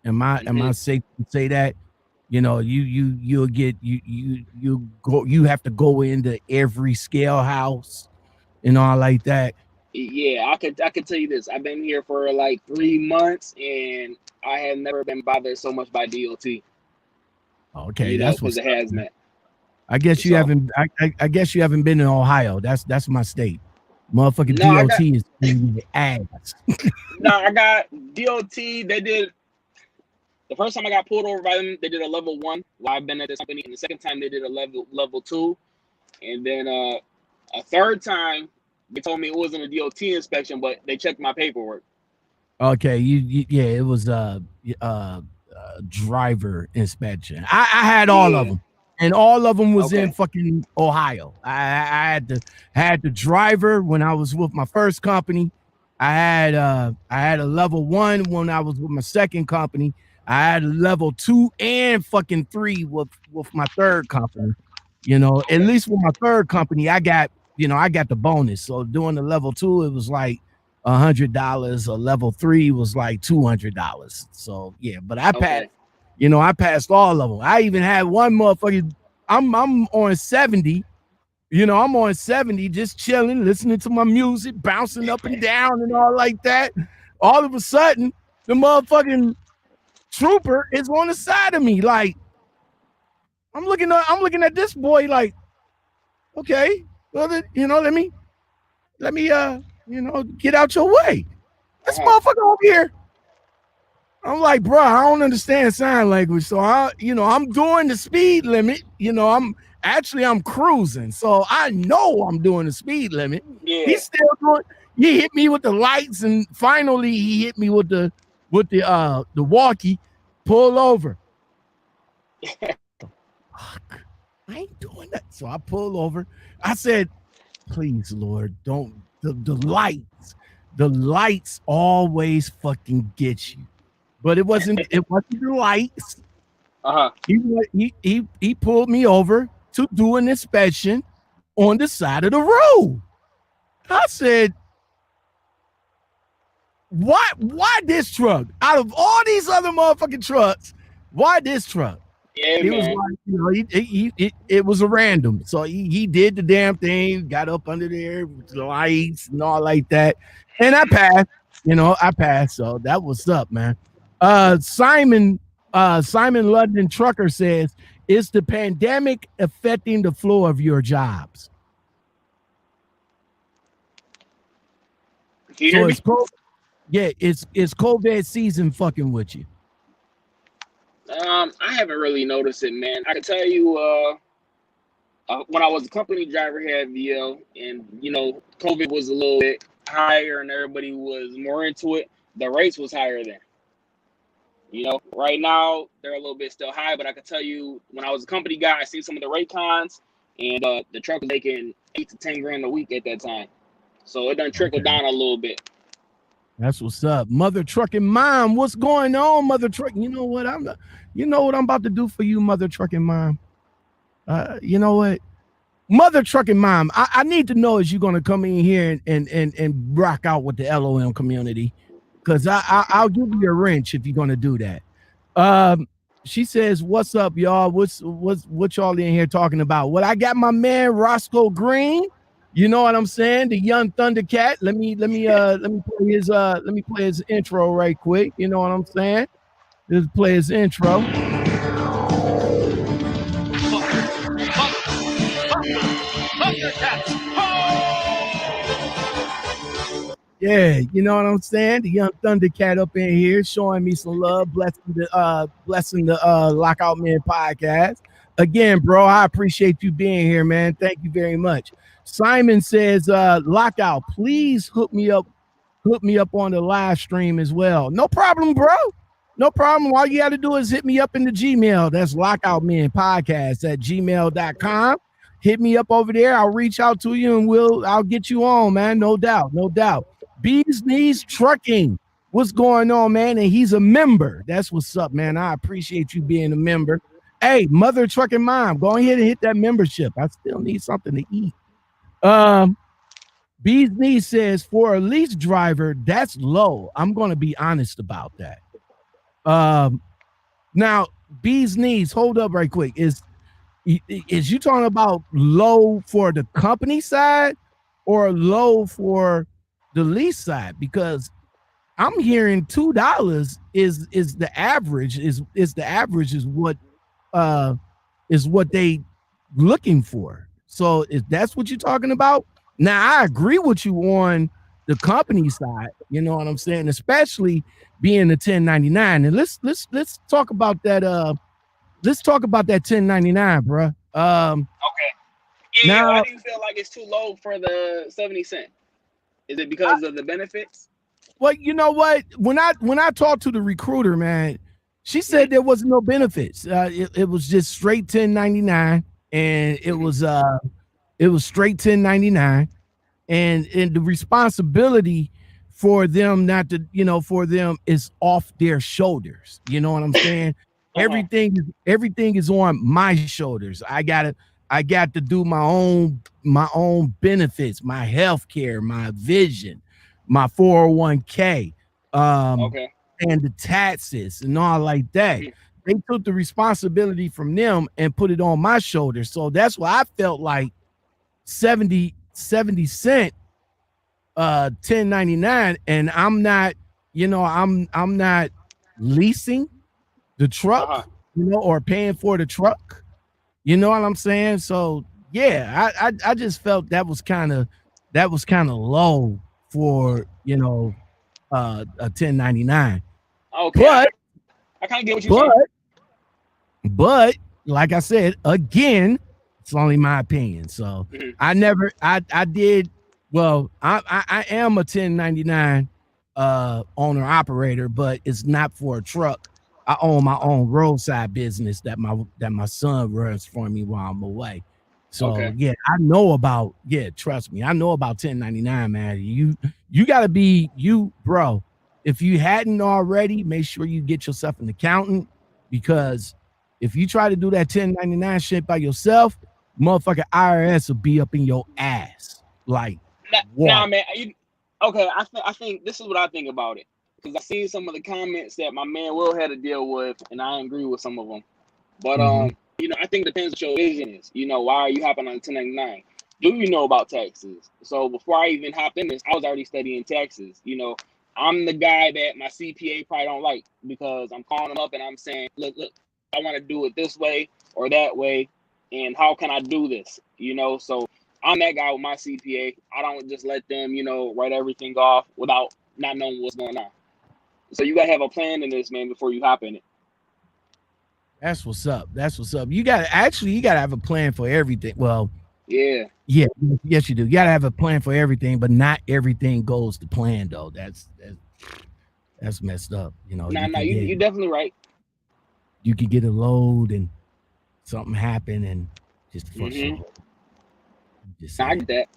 Am I safe to say that? You know, you'll get you have to go into every scale house and all like that. Yeah, I could tell you this. I've been here for like 3 months, and I have never been bothered so much by DOT. Okay, you that's know, because of hazmat. I guess you haven't. I guess you haven't been in Ohio. That's my state. Motherfucking No, DOT is the ass. No, I got DOT. They did. The first time I got pulled over by them, they did a level 1 while I've been at this company, and the second time they did a level 2, and then a third time they told me it wasn't a DOT inspection, but they checked my paperwork. Okay, yeah, it was driver inspection. I had all of them, and all of them was in fucking Ohio. I had the driver when I was with my first company. I had a level 1 when I was with my second company. I had a level 2 and fucking 3 with my third company. You know, at least with my third company, I got the bonus. So doing the level 2, it was like $100. A level 3 was like $200. So yeah, but I passed. You know, I passed all of them. I even had one motherfucker. I'm on 70. You know, I'm on 70, just chilling, listening to my music, bouncing up and down and all like that. All of a sudden, the motherfucking trooper is on the side of me. Like, I'm looking at this boy like, okay, well, you know, let me, you know, get out your way. This motherfucker over here. I'm like, bro, I don't understand sign language. So I'm doing the speed limit. You know, I'm cruising. So I know I'm doing the speed limit. Yeah. He's still doing. He hit me with the lights, and finally he hit me with the walkie. Pull over. Fuck, I ain't doing that. So I pull over. I said, please, Lord, don't. The lights always fucking get you. But it wasn't the lights. He pulled me over to do an inspection on the side of the road. I said, why this truck? Out of all these other motherfucking trucks, why this truck? Yeah, he was like, you know, it was a random. So he did the damn thing, got up under there with the lights and all like that. And I passed, you know, So that was up, man. Simon London Trucker says, is the pandemic affecting the flow of your jobs? So it's cold. Yeah, it's COVID season fucking with you. I haven't really noticed it, man. I can tell you, when I was a company driver here at VL, and you know, COVID was a little bit higher, and everybody was more into it. The rates was higher then. You know, right now they're a little bit still high, but I can tell you, when I was a company guy, I see some of the rate cons, and the truck was making $8 to $10 grand a week at that time. So it done trickled down a little bit. That's what's up. Mother Trucking Mom, what's going on, Mother Truck? You know what I'm about to do for you, Mother Trucking Mom. You know what? Mother Trucking Mom, I need to know, is you gonna come in here and rock out with the L.O.M community? Because I'll give you a wrench if you're gonna do that. She says, what's up, y'all? What y'all in here talking about? Well, I got my man Roscoe Green. You know what I'm saying? The young Thundercat. Let me play his intro right quick. You know what I'm saying? Just play his intro. Yeah, you know what I'm saying? The young Thundercat up in here showing me some love, blessing the Lockoutmen podcast. Again, bro, I appreciate you being here, man. Thank you very much. Simon says, Lockout, please hook me up on the live stream as well. No problem, bro. No problem. All you got to do is hit me up in the Gmail. That's Lockoutmen podcast at gmail.com. Hit me up over there. I'll reach out to you and I'll get you on, man. No doubt. No doubt. Bees Knees Trucking. What's going on, man? And he's a member. That's what's up, man. I appreciate you being a member. Hey, Mother Trucking Mom, go ahead and hit that membership. I still need something to eat. Bees Knees says, for a lease driver, that's low. I'm going to be honest about that. Now, Bees Knees, hold up right quick. Is you talking about low for the company side or low for the lease side? Because I'm hearing $2 is the average is what they looking for. So if that's what you're talking about, now I agree with you on the company side. You know what I'm saying, especially being the 1099. And let's talk about that. Let's talk about that 1099, bro. Okay. Yeah, now, why do you feel like it's too low for the 70 cent? Is it because of the benefits? Well, you know what? When I talked to the recruiter, man, she said there was no benefits. It was just straight 1099, and it was straight 1099, and the responsibility for them not to, for them is off their shoulders. You know what I'm saying? Everything is on my shoulders. I got to do my own benefits, my health care, my vision, my 401k, and the taxes and all like that. They took the responsibility from them and put it on my shoulders. So that's why I felt like 70 cent 1099, and I'm not leasing the truck, or paying for the truck. You know what I'm saying? So yeah, I just felt that was kind of low for a 1099. Okay, but I kind of get what you're saying. But like I said, again, it's only my opinion. So I did. Well, I am a 1099 owner operator, but it's not for a truck. I own my own roadside business that my son runs for me while I'm away. So yeah, I know about, trust me, I know about 1099, man. You gotta be bro. If you hadn't already, make sure you get yourself an accountant, because if you try to do that 1099 shit by yourself, motherfucking IRS will be up in your ass. Like, nah, man. I think this is what I think about it. Because I seen some of the comments that my man Will had to deal with, and I agree with some of them. But I think it depends what your vision is. Why are you hopping on 1099? Do you know about taxes? So before I even hopped in this, I was already studying taxes. I'm the guy that my CPA probably don't like, because I'm calling him up and I'm saying, look, I want to do it this way or that way, and how can I do this? So I'm that guy with my CPA. I don't just let them, write everything off without not knowing what's going on. So you gotta have a plan in this, man, before you hop in it. That's what's up. You gotta have a plan for everything. Well, yes, you do. You gotta have a plan for everything, but not everything goes to plan, though. That's messed up. You're definitely right. You could get a load and something happen and just fuck I get that.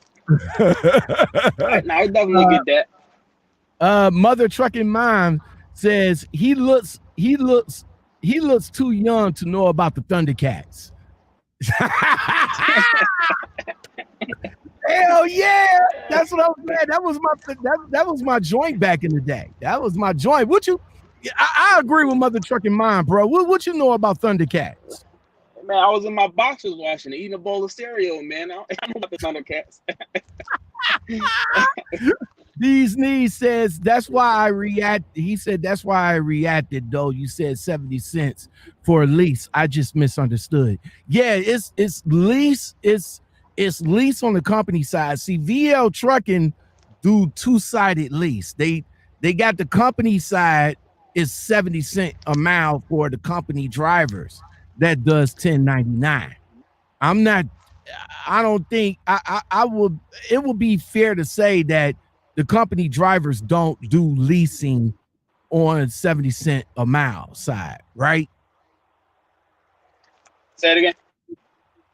I definitely get that. Mother Trucking Mom says he looks too young to know about the Thundercats. Hell yeah, that's what I was saying. That was my joint back in the day. That was my joint. I agree with Mother Trucking Mom, bro. What you know about Thundercats? Man, I was in my boxers watching it, eating a bowl of cereal, man. I know about the Thundercats. These Knees says that's why I react. He said that's why I reacted, though. You said 70 cents for a lease. I just misunderstood. Yeah, it's lease. It's it's lease on the company side. See, VL Trucking do two-sided lease. They got the company side is 70 cents a mile for the company drivers that does 1099. I don't think I would, it would be fair to say that the company drivers don't do leasing on 70 cent a mile side, right? Say it again.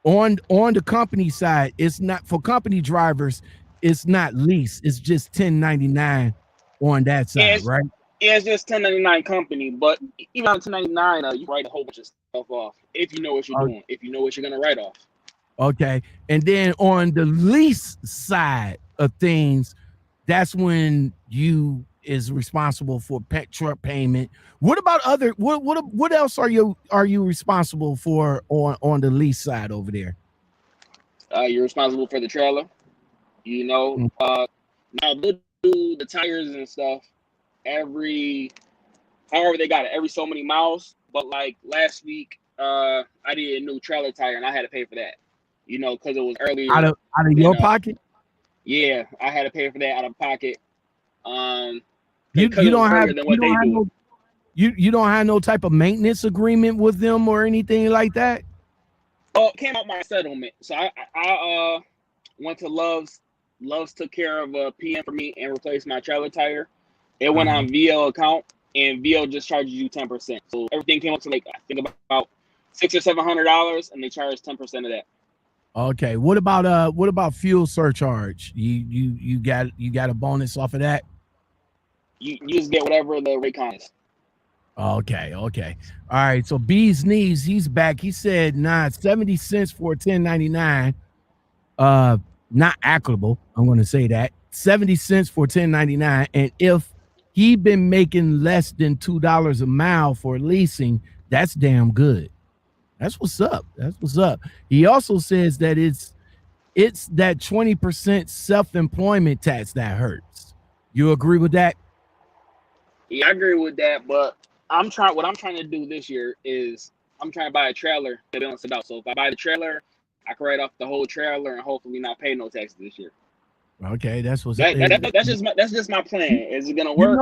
On the company side, it's not for company drivers, it's not lease, it's just 1099 on that side, right? Yeah, it's just 1099 company, but even on 1099, you write a whole bunch of stuff off if you know what you're doing, if you know what you're gonna write off. Okay, and then on the lease side of things, that's when you is responsible for pet truck payment. What about other? What else are you responsible for on the lease side over there? You're responsible for the trailer. You know, now they'll do the tires and stuff however they got it, every so many miles. But like last week, I did a new trailer tire and I had to pay for that. You know, because it was earlier. Out of your pocket? Yeah, I had to pay for that out of pocket. You don't have no type of maintenance agreement with them or anything like that? Oh, it came out my settlement. So I went to Love's. Love's took care of a PM for me and replaced my trailer tire. It went on VL account, and VL just charges you 10%. So everything came up to like I think about $600 or $700, and they charge 10% of that. Okay. What about fuel surcharge? You got a bonus off of that? You just get whatever the rate is. Okay. All right. So Bee's Knees, he's back. He said, 70 cents for 1099. Not applicable. I'm gonna say that. 70 cents for 1099. And if he been making less than $2 a mile for leasing, that's damn good. That's what's up. He also says that it's that 20% self-employment tax that hurts. You agree with that? Yeah, I agree with that, but what I'm trying to do this year is I'm trying to buy a trailer to balance it out. So if I buy the trailer, I can write off the whole trailer and hopefully not pay no taxes this year. Okay, that's what's that's just my plan. Is it gonna work?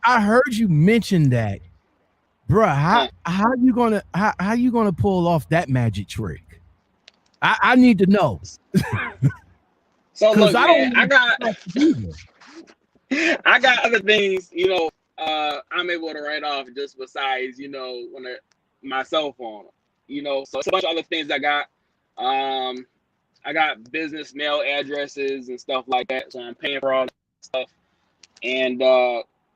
I heard you mention that. Bruh, how you gonna pull off that magic trick? I need to know. So look, man, I got other things, you know, I'm able to write off just besides, you know, my cell phone, you know. So it's a bunch of other things I got. I got business mail addresses and stuff like that, so I'm paying for all that stuff. And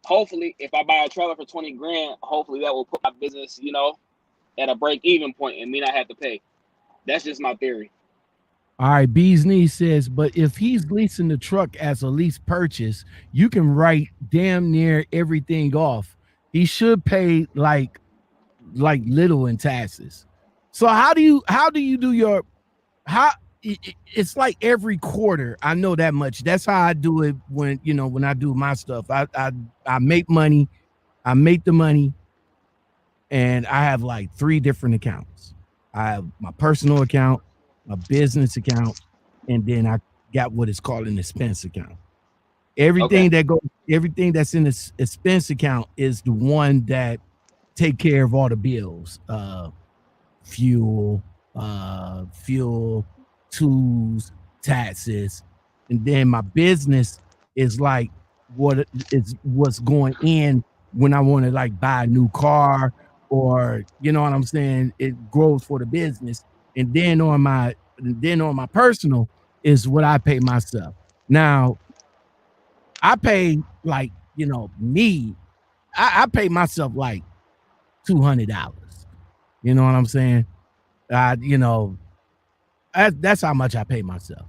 hopefully, if I buy a trailer for 20 grand, hopefully that will put my business, you know, at a break-even point and me not have to pay. That's just my theory. All right, Bee's Knee says, but if he's leasing the truck as a lease purchase, you can write damn near everything off. He should pay like little in taxes. So how do you do your it's like every quarter. I know that much. That's how I do it when I do my stuff. I make money, I make the money, and I have like 3 different accounts. I have my personal account, my business account, and then I got what is called an expense account. Everything that's in the expense account is the one that take care of all the bills, fuel, tools, taxes, and then my business is like what's going in when I want to like buy a new car, or you know what I'm saying, it grows for the business. And then on my personal is what I pay myself. Now I pay like, you know, I pay myself like $200. You know what I'm saying? You know, that's how much I pay myself.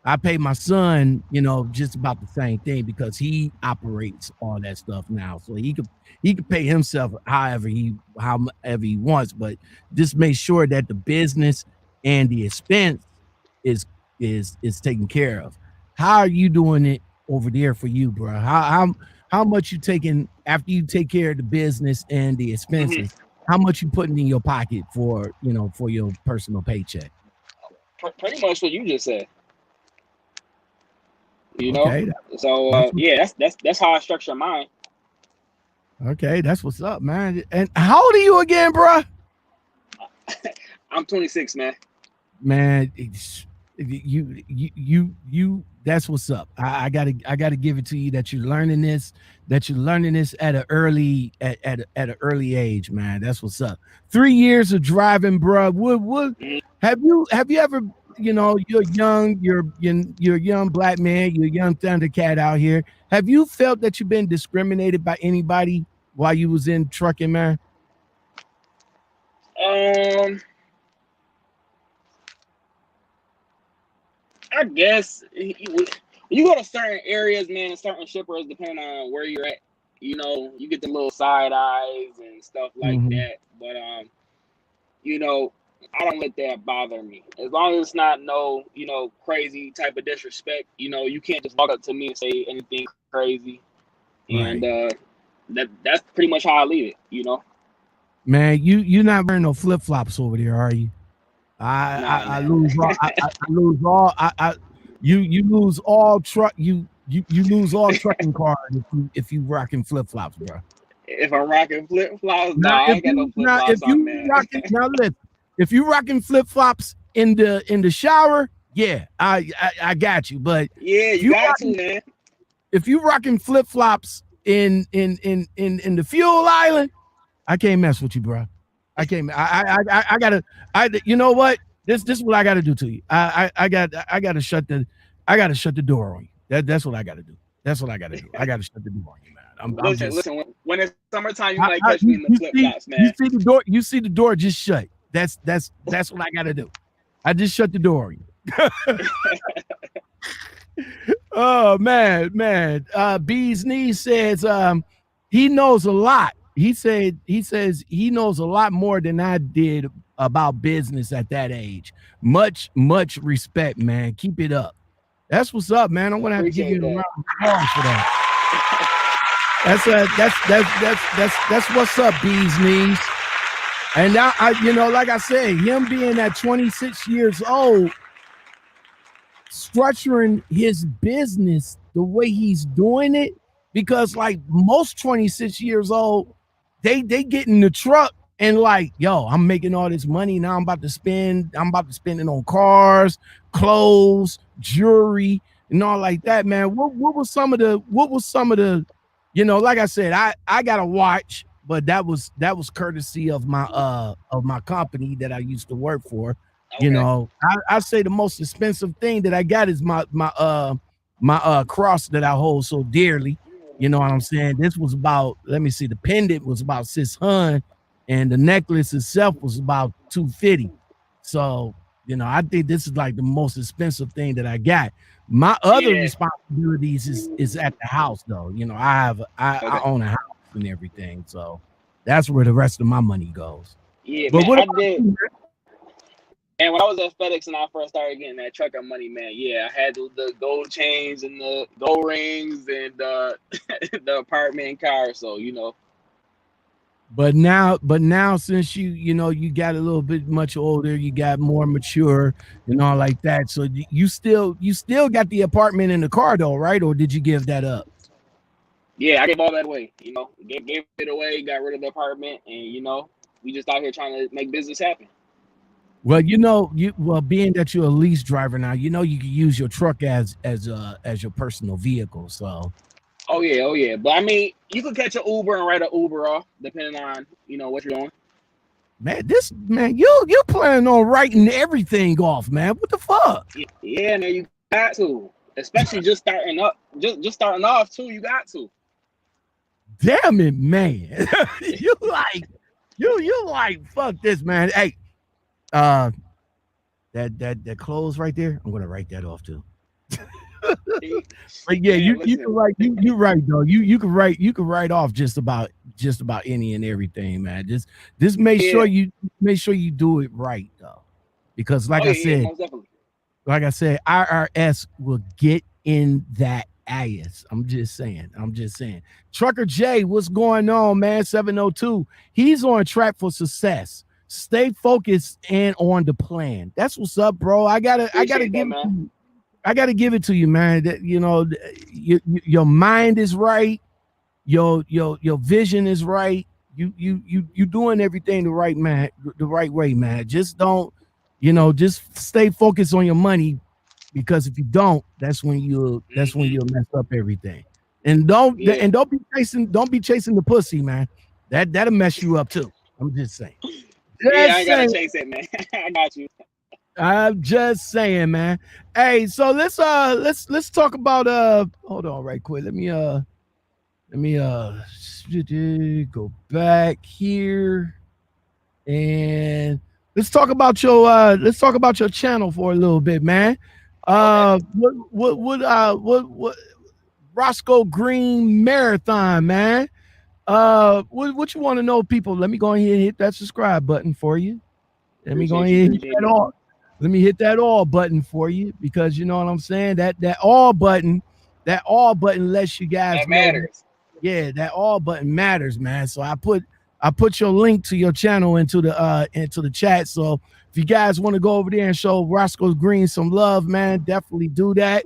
I pay my son, you know, just about the same thing because he operates all that stuff now. So he could pay himself however he wants, but just make sure that the business and the expense is taken care of. How are you doing it over there for you, bro? How much you taking after you take care of the business and the expenses? How much you putting in your pocket for your personal paycheck? Pretty much what you just said. You know, Okay, so yeah, that's how I structure mine. Okay, that's what's up, man. And how old are you again, bro? I'm 26, man. Man, you. That's what's up. I gotta give it to you that you're learning this. That you're learning this at an early an early age, man. That's what's up. 3 years of driving, bro. What have you ever? You know, you're young. You're a young black man. You're a young Thundercat out here. Have you felt that you've been discriminated by anybody while you was in trucking, man? I guess you go to certain areas, man, and certain shippers, depending on where you're at, you know, you get the little side eyes and stuff like that. But you know, I don't let that bother me. As long as it's not no, you know, crazy type of disrespect. You know, you can't just walk up to me and say anything crazy. And that's pretty much how I leave it, you know. Man, you're not wearing no flip flops over there, are you? I lose all. I lose all. You lose all truck. You lose all trucking cars if you rocking flip flops, bro. If I'm rocking flip flops, I ain't got no flip flops on, man. Now listen, if you rocking flip flops in the shower, yeah, I got you. But yeah, you got to, man. If you rocking flip flops in the fuel island, I can't mess with you, bro. I can't. I gotta. You know what? This is what I gotta do to you. I gotta shut the door on you. That's what I gotta do. That's what I gotta do. I gotta shut the door on you, man. Listen. When it's summertime, you might catch me in the flip flops, man. You see the door. You see the door just shut. That's what I gotta do. I just shut the door on you. Oh man. Bee's Knee says he knows a lot. He says he knows a lot more than I did about business at that age. Much respect, man. Keep it up. That's what's up, man. I'm gonna have to give you a round of applause for that. That's what's up, Bee's Knees. And now you know, like I said, him being at 26 years old, structuring his business the way he's doing it, because like most 26 years old, they get in the truck and like, yo, I'm making all this money now. I'm about to spend it on cars, clothes, jewelry, and all like that, man. What was some of the, you know, like I said, I got a watch, but that was courtesy of my company that I used to work for. Okay. You know, I say the most expensive thing that I got is my cross that I hold so dearly. You know what I'm saying? This was about, let me see, the pendant was about 600 and the necklace itself was about 250. So, you know, I think this is like the most expensive thing that I got. My other responsibilities is at the house though. You know, I own a house and everything. So that's where the rest of my money goes. Yeah, but man, what I did. And when I was at FedEx and I first started getting that trucker money, man, yeah, I had the gold chains and the gold rings and the apartment car. So, you know. But now since you know, you got a little bit much older, you got more mature and all like that. So you still got the apartment and the car though, right? Or did you give that up? Yeah, I gave all that away. You know, gave it away, got rid of the apartment, and you know, we just out here trying to make business happen. Well, you know, being that you're a lease driver now, you know, you can use your truck as your personal vehicle. So, oh yeah. But I mean, you can catch an Uber and write an Uber off, depending on, you know, what you're doing. Man, you planning on writing everything off, man? What the fuck? Yeah, man, you got to, especially just starting up, just starting off too. You got to. Damn it, man! you like fuck this, man. Hey. That clothes right there, I'm gonna write that off too. But yeah, you can write you right though. You can write off just about any and everything, man. Just make sure you do it right though. Because like I said, IRS will get in that ass. I'm just saying. Trucker J, what's going on, man? 702. He's on track for success. stay focused and on the plan. That's what's up, bro. I gotta give it to you, man. That, you know, your mind is right, your vision is right. You doing everything the right way, man. Just don't, just stay focused on your money, because if you don't, that's when you'll mess up everything. And don't be chasing the pussy, man. That'll mess you up too. I'm just saying. I ain't gotta chase it, man. I got you. I'm just saying, man. Hey, so let's talk about hold on right quick. Let me go back here, and let's talk about your channel for a little bit, man. What Roscoe Green Marathon, man. What you want to know, people? Let me go ahead and hit that subscribe button for you. Let me go ahead and hit that all. Let me hit that all button for you, because you know what I'm saying. That all button lets you guys know. Matters. That all button matters, man. So I put your link to your channel into the chat. So if you guys want to go over there and show Roscoe Green some love, man, definitely do that.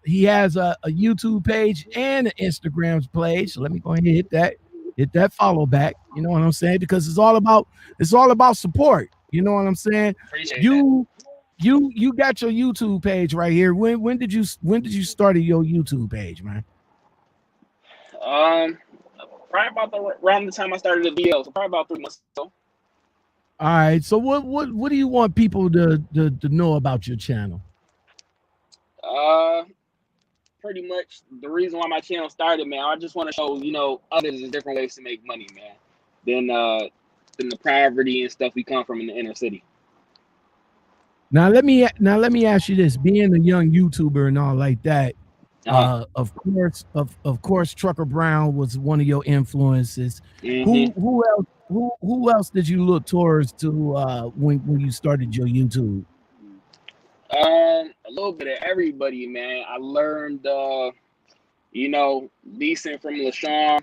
He has a YouTube page and an Instagram page. So let me go ahead and hit that follow back. You know what I'm saying? Because it's all about support. You know what I'm saying? Appreciate you got your YouTube page right here. When did you start your YouTube page, man? Probably about around the time I started the DL, so probably about 3 months ago. All right. So what do you want people to know about your channel? Pretty much the reason why my channel started, man. I just want to show, others is different ways to make money, man, than the poverty and stuff we come from in the inner city. Now let me ask you this: being a young YouTuber and all like that, of course, Trucker Brown was one of your influences. Mm-hmm. Who else did you look towards to when you started your YouTube? A little bit of everybody, man. I learned, decent from LaShawn,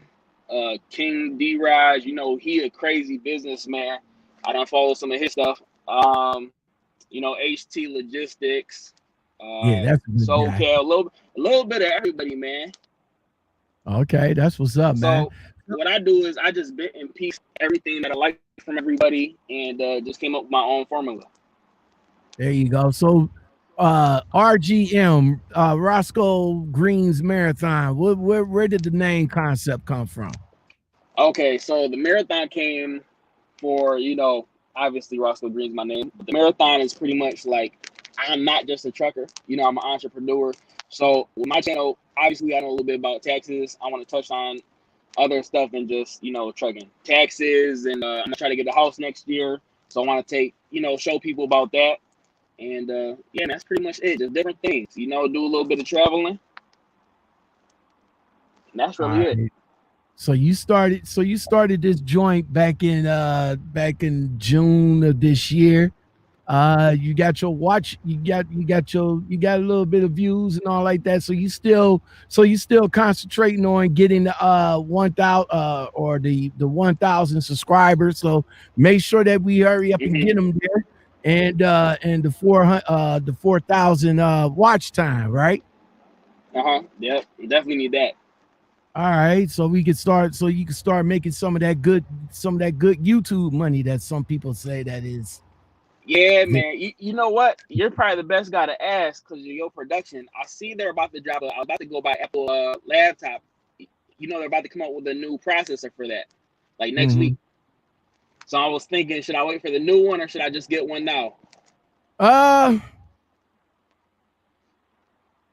King D-Raj. He a crazy businessman. I done follow some of his stuff. HT Logistics. That's a good guy. a little bit of everybody, man. Okay, that's what's up, man. So what I do is I just bit and piece everything that I like from everybody, and just came up with my own formula. There you go. So RGM, Roscoe Green's Marathon. Where did the name concept come from? Okay, so the marathon came for, obviously Roscoe Green's my name, but the marathon is pretty much like, I'm not just a trucker, I'm an entrepreneur. So with my channel, obviously I know a little bit about taxes. I want to touch on other stuff than just, trucking. Taxes, and I'm gonna try to get a house next year. So I want to take, show people about that. And that's pretty much it. Just different things, do a little bit of traveling. And that's really it. So you started this joint back in June of this year. You got your watch, you got a little bit of views and all like that. So you still concentrating on getting the 1,000 or the 1,000 subscribers. So make sure that we hurry up and get them there. And the 4,000 watch time, right? Yep, definitely need that. All right, so you can start making some of that good YouTube money that some people say that is. Yeah, man. You know what? You're probably the best guy to ask because of your production. I see they're about to drop. I'm about to go buy Apple laptop. They're about to come out with a new processor for that, like next week. So I was thinking, should I wait for the new one or should I just get one now?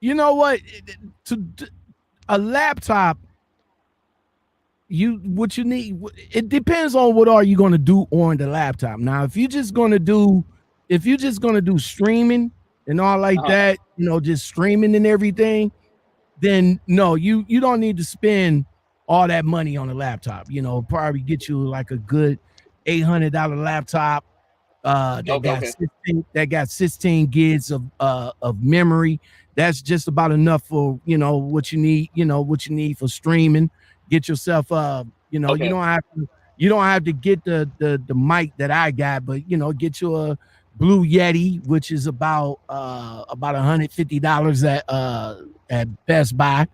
You know what? A laptop. What you need, it depends on what are you going to do on the laptop. Now, if you're just going to do streaming and all like that, just streaming and everything, then no, you don't need to spend all that money on a laptop. Probably get you like a good $800 laptop that got 16 gigs of memory. That's just about enough for what you need for streaming. Get yourself you don't You don't have to get the mic that I got, but you know, get you a Blue Yeti, which is about $150 at Best Buy.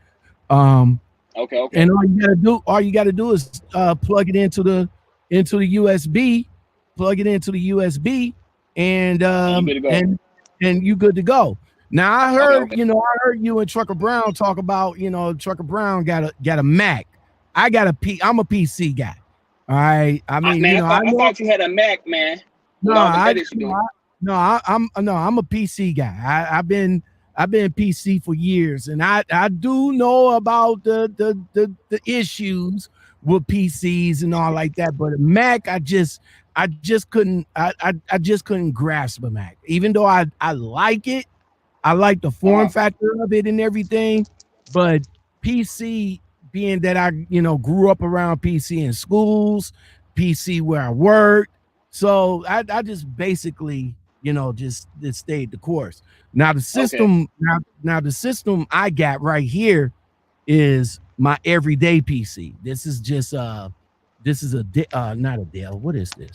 Okay. And all you gotta do is plug it into the USB, plug it into the USB, and You good to go. and you good to go. Now I heard, Okay. you know, I heard you and Trucker Brown talk about, you know, Trucker Brown got a Mac. I'm a PC guy. All right. I mean, Man, you know, I know, thought you had a Mac, man. no, With all the FedEx you do. I'm a PC guy. I've been PC for years, and I do know about the issues with PCs and all like that. But a Mac, I just couldn't grasp a Mac, even though I like it. I like the form factor of it and everything, but PC, being that I, you know, grew up around PC in schools, PC where I worked, so I just basically, you know, just stayed the course. Now the system, now the system I got right here is my everyday PC. This is just this is not a Dell. What is this?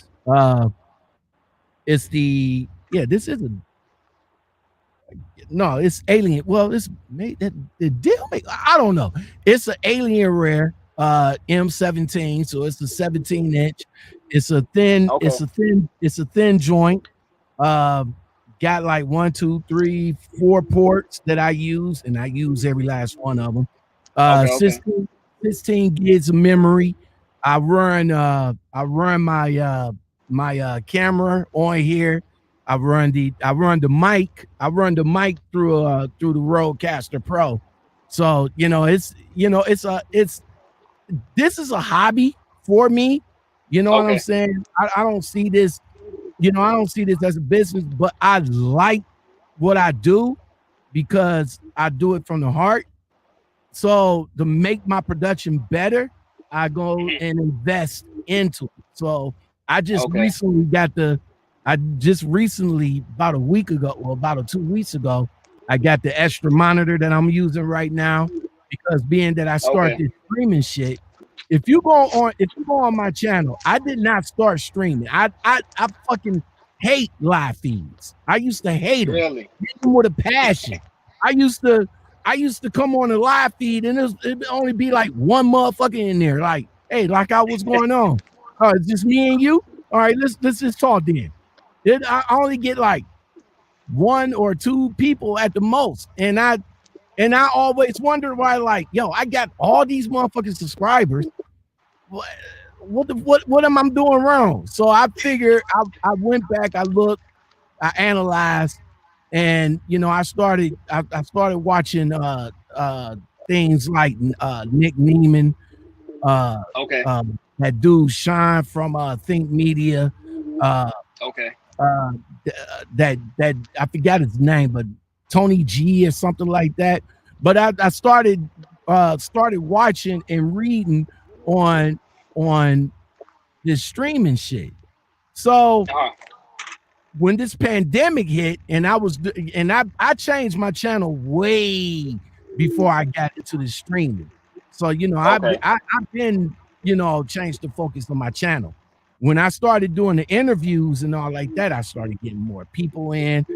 It's this is a no, it's Alien. Well, it's made that the deal make, I don't know. It's an Alien Rare M17, so it's a 17-inch. It's a thin, it's a thin joint. Got like 1, 2, 3, 4 ports that I use, and I use every last one of them. 16 gigs of memory. I run my camera on here. I run the mic. I run the mic through the Rodecaster Pro. So, you know, this is a hobby for me. You know what I'm saying? I don't see this, you know, I don't see this as a business, but I like what I do because I do it from the heart. So to make my production better, I go and invest into it. So I just recently about a week ago, or about 2 weeks ago, I got the extra monitor that I'm using right now, because being that I started this streaming shit. If you go on my channel, I did not start streaming. I fucking hate live feeds. I used to hate them. Really? Hate them with a passion. I used to come on a live feed and it'd only be like one motherfucker in there. Like, hey, like, what's going on? It's just me and you. All right, let's just talk then. I only get like 1 or 2 people at the most, and I always wonder why. Like, yo, I got all these motherfucking subscribers. What am I doing wrong? So I figured I went back, I looked, I analyzed, and you know, I started watching things like Nick Neiman, that dude Shine from Think Media, that I forgot his name, but Tony G or something like that. But I started watching and reading on this streaming shit. So when this pandemic hit, and I changed my channel way before I got into the streaming. So, you know, I've been, you know, changed the focus on my channel. When I started doing the interviews and all like that, I started getting more people in.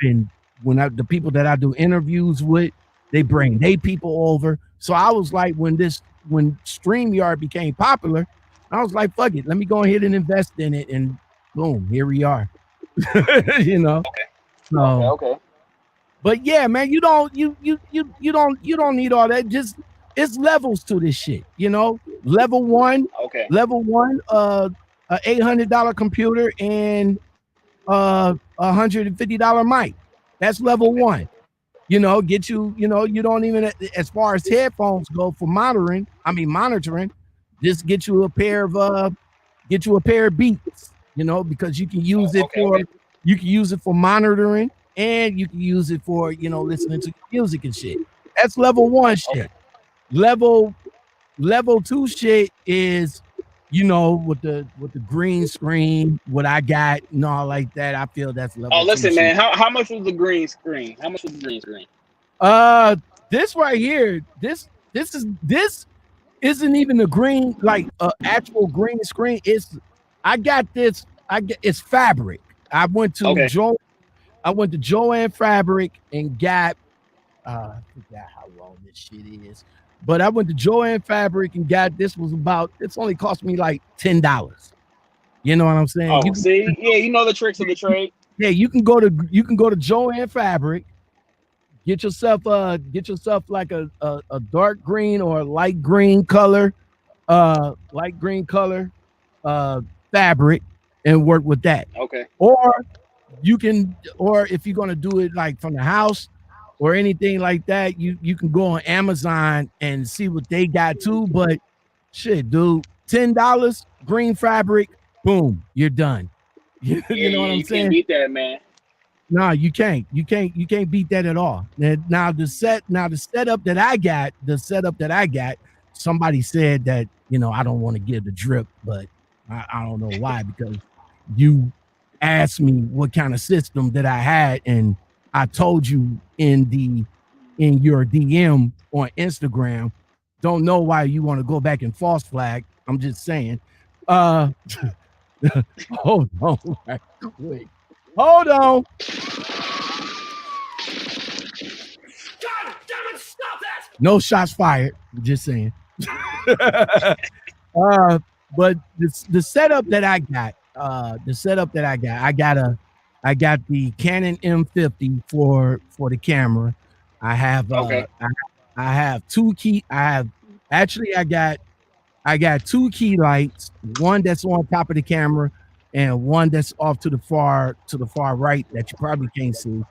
And when the people that I do interviews with, they bring their people over. So I was like, when StreamYard became popular, I was like, fuck it, let me go ahead and invest in it, and boom, here we are. You know. So, but yeah, man, you don't need all that. Just, it's levels to this shit, you know. Level one, a $800 computer and $150 mic. That's level one. You know, get you, you know, you don't even, as far as headphones go for monitoring, just get you a pair of Beats, you know, because you can use it for monitoring, and you can use it for, you know, listening to music and shit. That's level one shit. Level 2 shit is, you know, with the green screen, what I got and all like that. I feel that's level. Oh, listen, man. How much was the green screen? This right here, this isn't even a green, like actual green screen. It's fabric. I went to Joanne Fabric and got I forgot how long this shit is. But I went to Joanne Fabric and got it's only cost me like $10. You know what I'm saying? Oh, see, yeah, you know the tricks of the trade. Yeah, you can go to Joanne Fabric, get yourself like a dark green or a light green color fabric and work with that. Okay. Or if you're gonna do it like from the house or anything like that, you can go on Amazon and see what they got too. But shit, dude, $10 green fabric, boom, you're done. You know what I'm saying? You can't beat that, man. No, you can't. You can't beat that at all. Now the setup that I got, somebody said that, I don't want to give the drip, but I don't know why, because you asked me what kind of system that I had, and I told you in your DM on Instagram. Don't know why you want to go back and false flag. I'm just saying. Hold on, right quick. Hold on. God damn it, stop that! No shots fired. I'm just saying. But the setup that I got, I got the Canon M50 for the camera. I have I have two key. I got two key lights, one that's on top of the camera and one that's off to the far right that you probably can't see.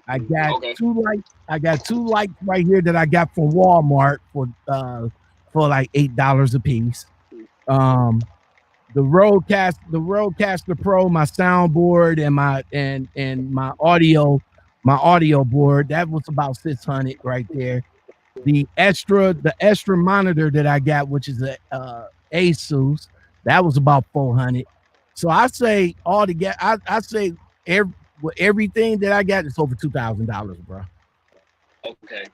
I got two lights. I got two lights right here that I got from Walmart for like $8 a piece. The Rodecaster Pro, my soundboard and my audio board, that was about $600 right there. The extra monitor that I got, which is a Asus, that was about $400. So I say all together, I say everything that I got is over $2,000, bro. Okay.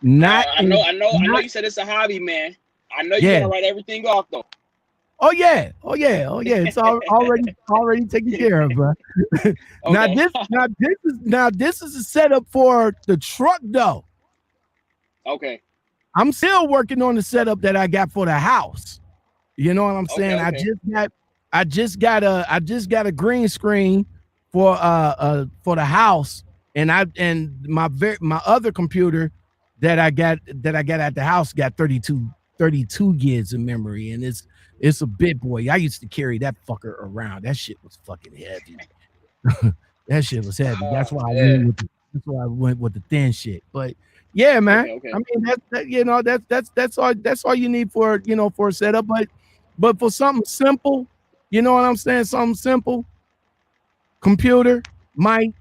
I know you said it's a hobby, man. I know you're gonna write everything off though. Oh yeah. It's already taken care of, bro. Okay. Now this is a setup for the truck though. Okay. I'm still working on the setup that I got for the house. You know what I'm saying? Okay. I just got a green screen for the house, and my other computer that I got at the house got 32 gigs of memory, and it's a big boy. I used to carry that fucker around. That shit was fucking heavy. That shit was heavy. That's why I went with the thin shit. But yeah, man. Okay. I mean, that's all you need for a setup. But for something simple, you know what I'm saying? Something simple. Computer, mic,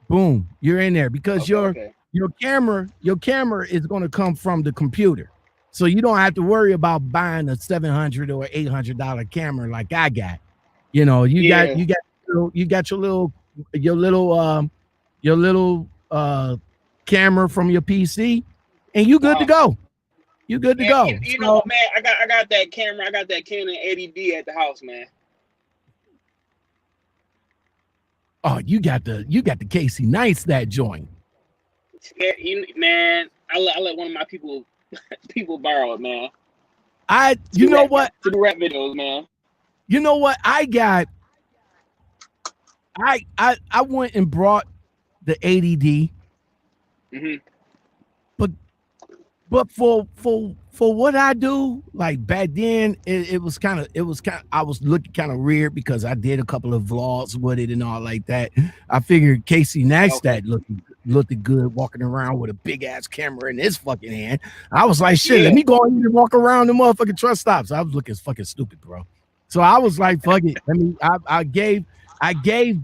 boom, you're in there, because your camera is going to come from the computer. So you don't have to worry about buying a $700 or $800 camera like I got. You got your little camera from your PC, and you good to go. You good to go. You know what, man? I got that camera. I got that Canon 80D at the house, man. Oh, you got the Casey Nice that joint. Yeah, man. I let one of my people borrow it, man. You know what? To do rap videos, man. You know what? I went and brought the 80D. Mm-hmm. But for what I do, like back then, it was kind of I was looking kind of weird because I did a couple of vlogs with it and all like that. I figured Casey Neistat looked good walking around with a big ass camera in his fucking hand. I was like, shit, let me go and walk around the motherfucking truck stops. I was looking fucking stupid, bro. So I was like, fuck it. I gave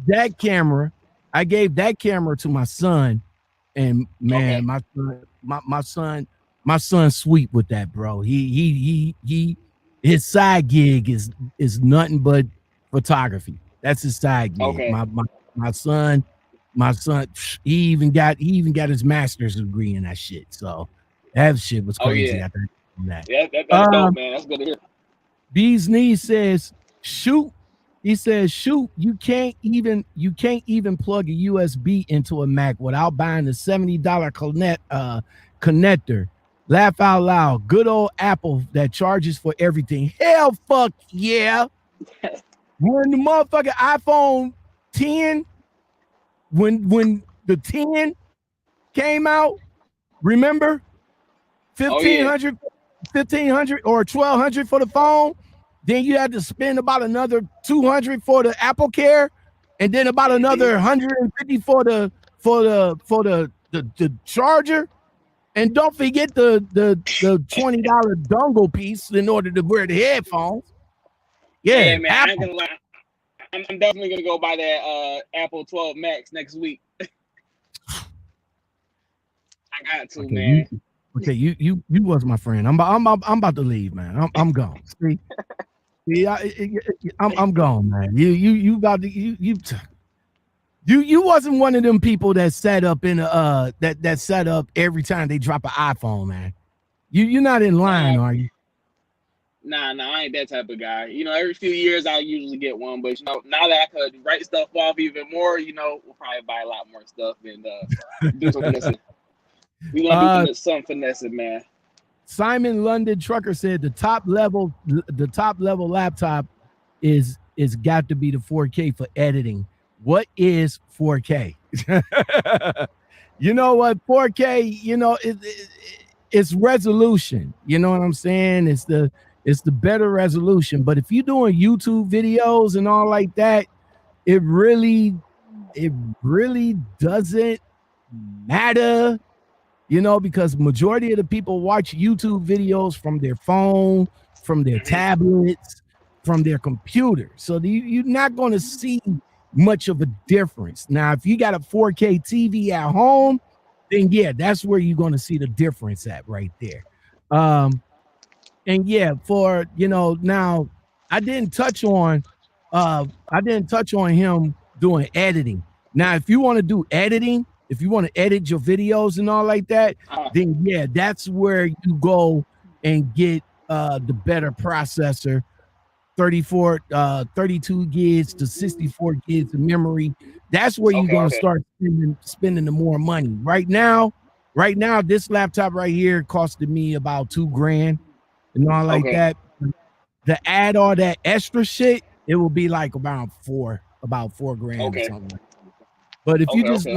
that camera to my son, and man, my son's sweet with that, bro. His side gig is nothing but photography. That's his side gig. Okay. My son, he even got his master's degree in that shit. So that shit was crazy. that. That's dope, man. That's good to hear. Bee's Knees says, shoot. He says, shoot, you can't even plug a USB into a Mac without buying the $70 connector. Laugh out loud. Good old Apple that charges for everything. Hell fuck yeah. When the motherfucking iPhone 10, when the 10 came out, remember? 1500 or 1200 for the phone. Then you had to spend about another 200 for the Apple Care, and then about another 150 for the charger. And don't forget the $20 dongle piece in order to wear the headphones. Yeah, man, I ain't gonna lie. I'm definitely gonna go buy that Apple 12 Max next week. I got to, man. You was my friend. I'm about to leave, man. I'm gone. See, I'm gone, man. You about to you wasn't one of them people that sat up in that set up every time they drop an iPhone, man. You're not in line, are you? Nah, I ain't that type of guy. You know, every few years I usually get one, but you know, now that I could write stuff off even more, you know, we'll probably buy a lot more stuff and do some finessing. We want to do some finessing, man. Simon London Trucker said the top level laptop is got to be the 4K for editing. What is 4K? You know what? 4K, you know, it's resolution. You know what I'm saying? It's the better resolution. But if you're doing YouTube videos and all like that, it really doesn't matter. You know, because majority of the people watch YouTube videos from their phone, from their tablets, from their computer. So you're not going to see much of a difference. Now, if you got a 4K TV at home, then yeah, that's where you're going to see the difference at right there. And yeah, for, you know, now I didn't touch on him doing editing. Now, if you want to do editing, if you want to edit your videos and all like that, then yeah, that's where you go and get the better processor, 32 gigs to 64 gigs of memory. That's where you're going to start spending the more money. Right now, this laptop right here costed me about $2,000 and all like that. To add all that extra shit, it will be like about $4,000 or something. But if you just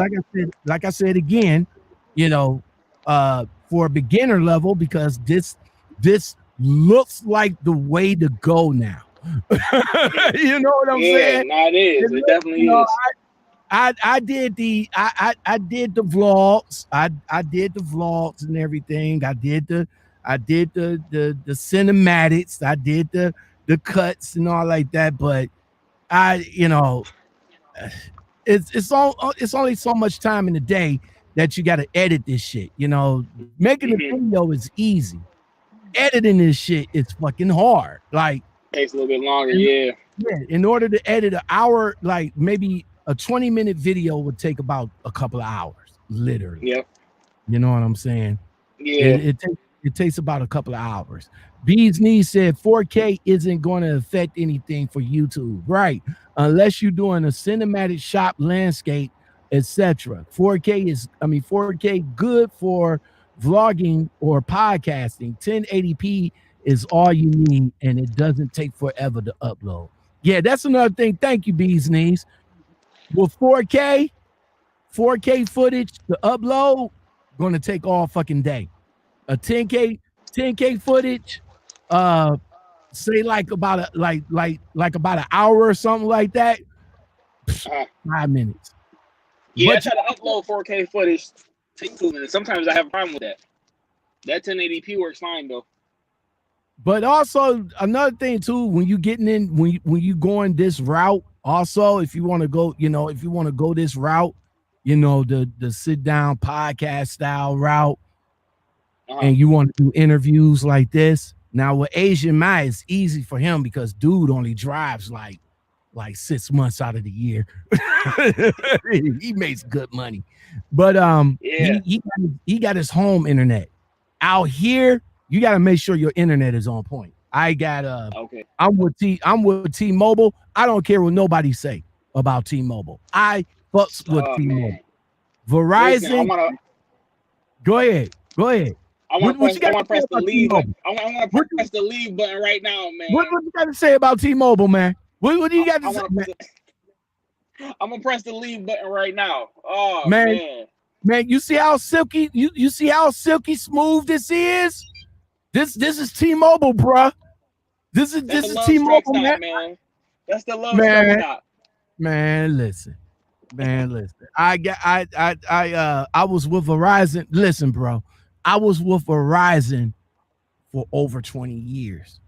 like I said again, you know, for a beginner level, because this looks like the way to go now. You know what I'm saying? Yeah, it is. It definitely is. I did the vlogs. I did the vlogs and everything. I did the cinematics. I did the cuts and all like that. But it's only so much time in the day that you got to edit this shit. You know, making a video is easy. Editing this shit is fucking hard. Like, takes a little bit longer. Yeah. In order to edit an hour, like maybe a 20-minute video would take about a couple of hours, literally. Yep. You know what I'm saying? Yeah. It takes about a couple of hours. Bees Knee said 4K isn't going to affect anything for YouTube, right? Unless you're doing a cinematic shot, landscape, etc. 4K good for vlogging or podcasting. 1080p is all you need, and it doesn't take forever to upload. Yeah, that's another thing. Thank you, Bees Knees. With 4K footage to upload, going to take all fucking day. A 10K footage, say like about an hour or something like that. 5 minutes. Yeah, I try to upload 4K footage. Take 2 minutes. Sometimes I have a problem with that. That 1080p works fine though. But also another thing too, when you getting in, when you going this route, also if you want to go, this route, the sit down podcast style route, and you want to do interviews like this. Now with Asian Mai, it's easy for him because dude only drives like 6 months out of the year. He makes good money, but he got his home internet. Out here, you got to make sure your internet is on point. I got Okay. I'm with T-Mobile. I don't care what nobody say about T-Mobile. I fucks with T-Mobile. Verizon. Listen, I wanna. Go ahead. I want to press the leave button. I want to press the leave button right now, man. What you got to say about T-Mobile, man? What do you got to say? I'm gonna press the leave button right now. Oh man. You see how silky you see how silky smooth this is? This is T-Mobile, bruh. This is T-Mobile, man. That's the love truck stop. Man, listen. I was with Verizon. Listen, bro. I was with Verizon for over 20 years.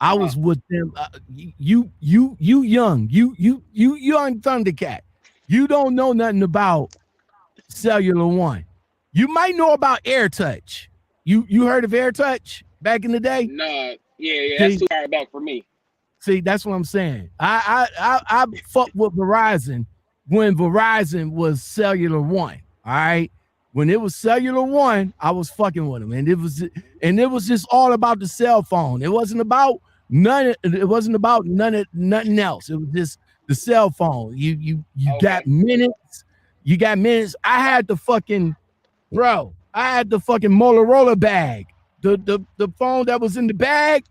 I was with them. You young Thundercat. You don't know nothing about Cellular One. You might know about AirTouch. You heard of AirTouch back in the day? Nah, yeah, that's too far back for me. See, that's what I'm saying. I fucked with Verizon when Verizon was Cellular One. All right. When it was Cellular One, I was fucking with them, and it was just all about the cell phone. It wasn't about nothing else. It was just the cell phone. You got minutes. You got minutes. I had the fucking Motorola bag. The phone that was in the bag.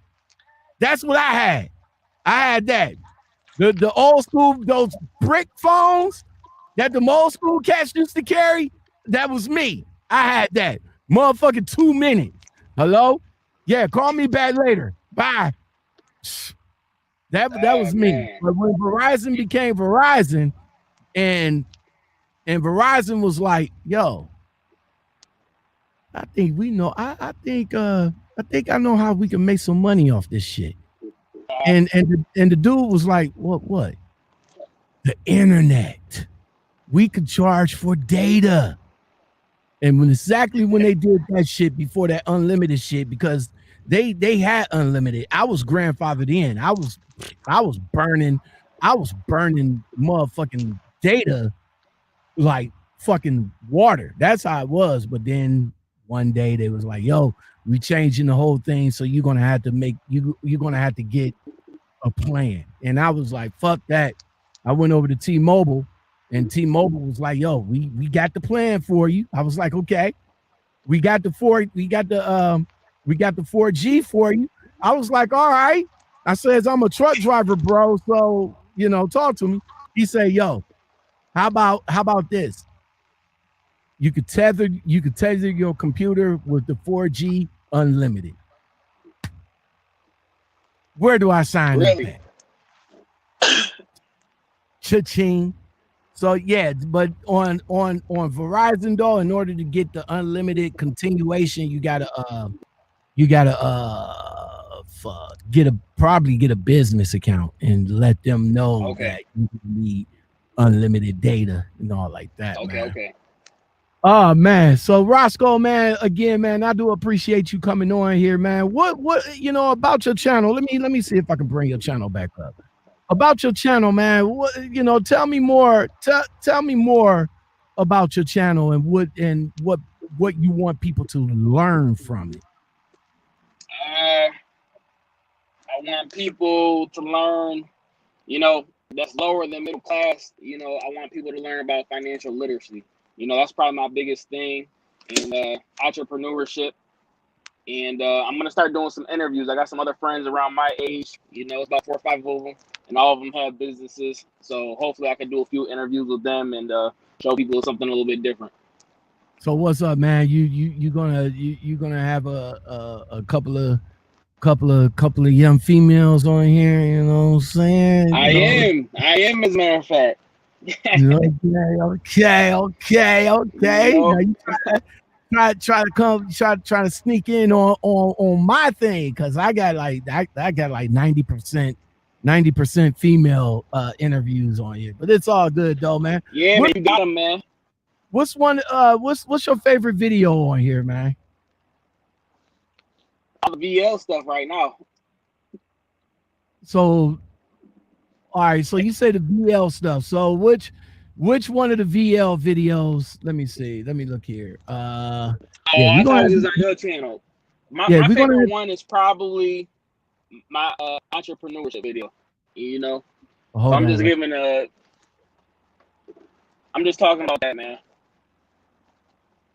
That's what I had. I had that. The old school, those brick phones that the old school cats used to carry. That was me. I had that. Motherfucking 2 minutes. Hello? Yeah, call me back later. Bye. That was me. Man. But when Verizon became Verizon, and Verizon was like, yo, I think we know. I think I know how we can make some money off this shit. And the dude was like, what? The internet. We could charge for data. And when they did that shit before that unlimited shit, because they had unlimited, I was grandfathered in. I was burning motherfucking data like fucking water. That's how it was. But then one day they was like, yo, we changing the whole thing, so you're gonna have to get a plan. And I was like, fuck that. I went over to T-Mobile. And T-Mobile was like, yo, we got the plan for you. I was like, okay. We got the 4G for you. I was like, all right. I says, I'm a truck driver, bro. So, talk to me. He said, yo, how about this? You could tether your computer with the 4G unlimited. Where do I sign up at? Cha-ching. So yeah, but on Verizon though, in order to get the unlimited continuation, you gotta probably get a business account and let them know that you need unlimited data and all like that. Okay. Oh man, so Roscoe, man, again, man, I do appreciate you coming on here, man. What about your channel? Let me see if I can bring your channel back up. About your channel, man. Tell me more. Tell me more about your channel and what you want people to learn from it. I want people to learn, that's lower than middle class. I want people to learn about financial literacy. That's probably my biggest thing, and entrepreneurship. And I'm gonna start doing some interviews. I got some other friends around my age. It's about 4 or 5 of them, and all of them have businesses. So hopefully, I can do a few interviews with them and show people something a little bit different. So what's up, man? You gonna have a couple of young females on here? You know what I'm saying? I am, as a matter of fact. Okay. Now you try to sneak in on my thing, because I got like 90% female interviews on here, but it's all good though, man. Yeah, man, you got them, man. What's your favorite video on here, man? All the VL stuff right now. So, all right. So you say the VL stuff. So which one of the VL videos? Let me see. Let me look here. I thought it was on your channel. My we're favorite gonna. one is probably my entrepreneurship video. You know, so Hold I'm on. just giving I'm just talking about that, man.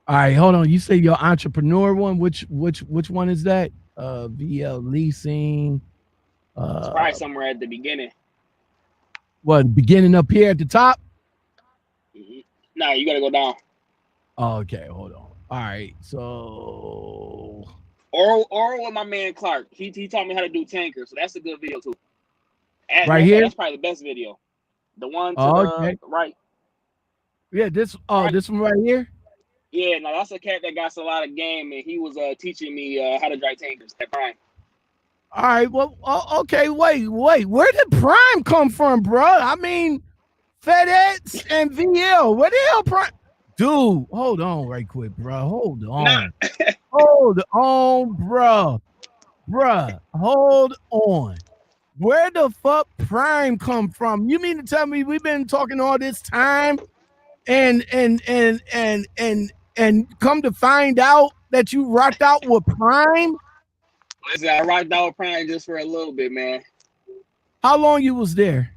All right, hold on. You say your entrepreneur one? Which one is that? VL leasing. It's probably somewhere at the beginning. What, beginning up here at the top? No, you gotta go down. Oh, okay, hold on. All right, so Or with my man Clark. He taught me how to do tankers, so that's a good video too. right here. That's probably the best video. The one to Okay. the right. Yeah, this this one right here. Yeah, no, that's a cat that got a lot of game, and he was teaching me how to drive tankers at Prime. All right, well, okay, wait. Where did Prime come from, bro? I mean, FedEx and VL. Where the hell Prime? Dude, hold on right quick, bro. Hold on. Hold on, bro. Hold on. Where the fuck Prime come from? You mean to tell me we've been talking all this time and come to find out that you rocked out with Prime? Listen, I rocked out with Prime just for a little bit, man. How long you was there?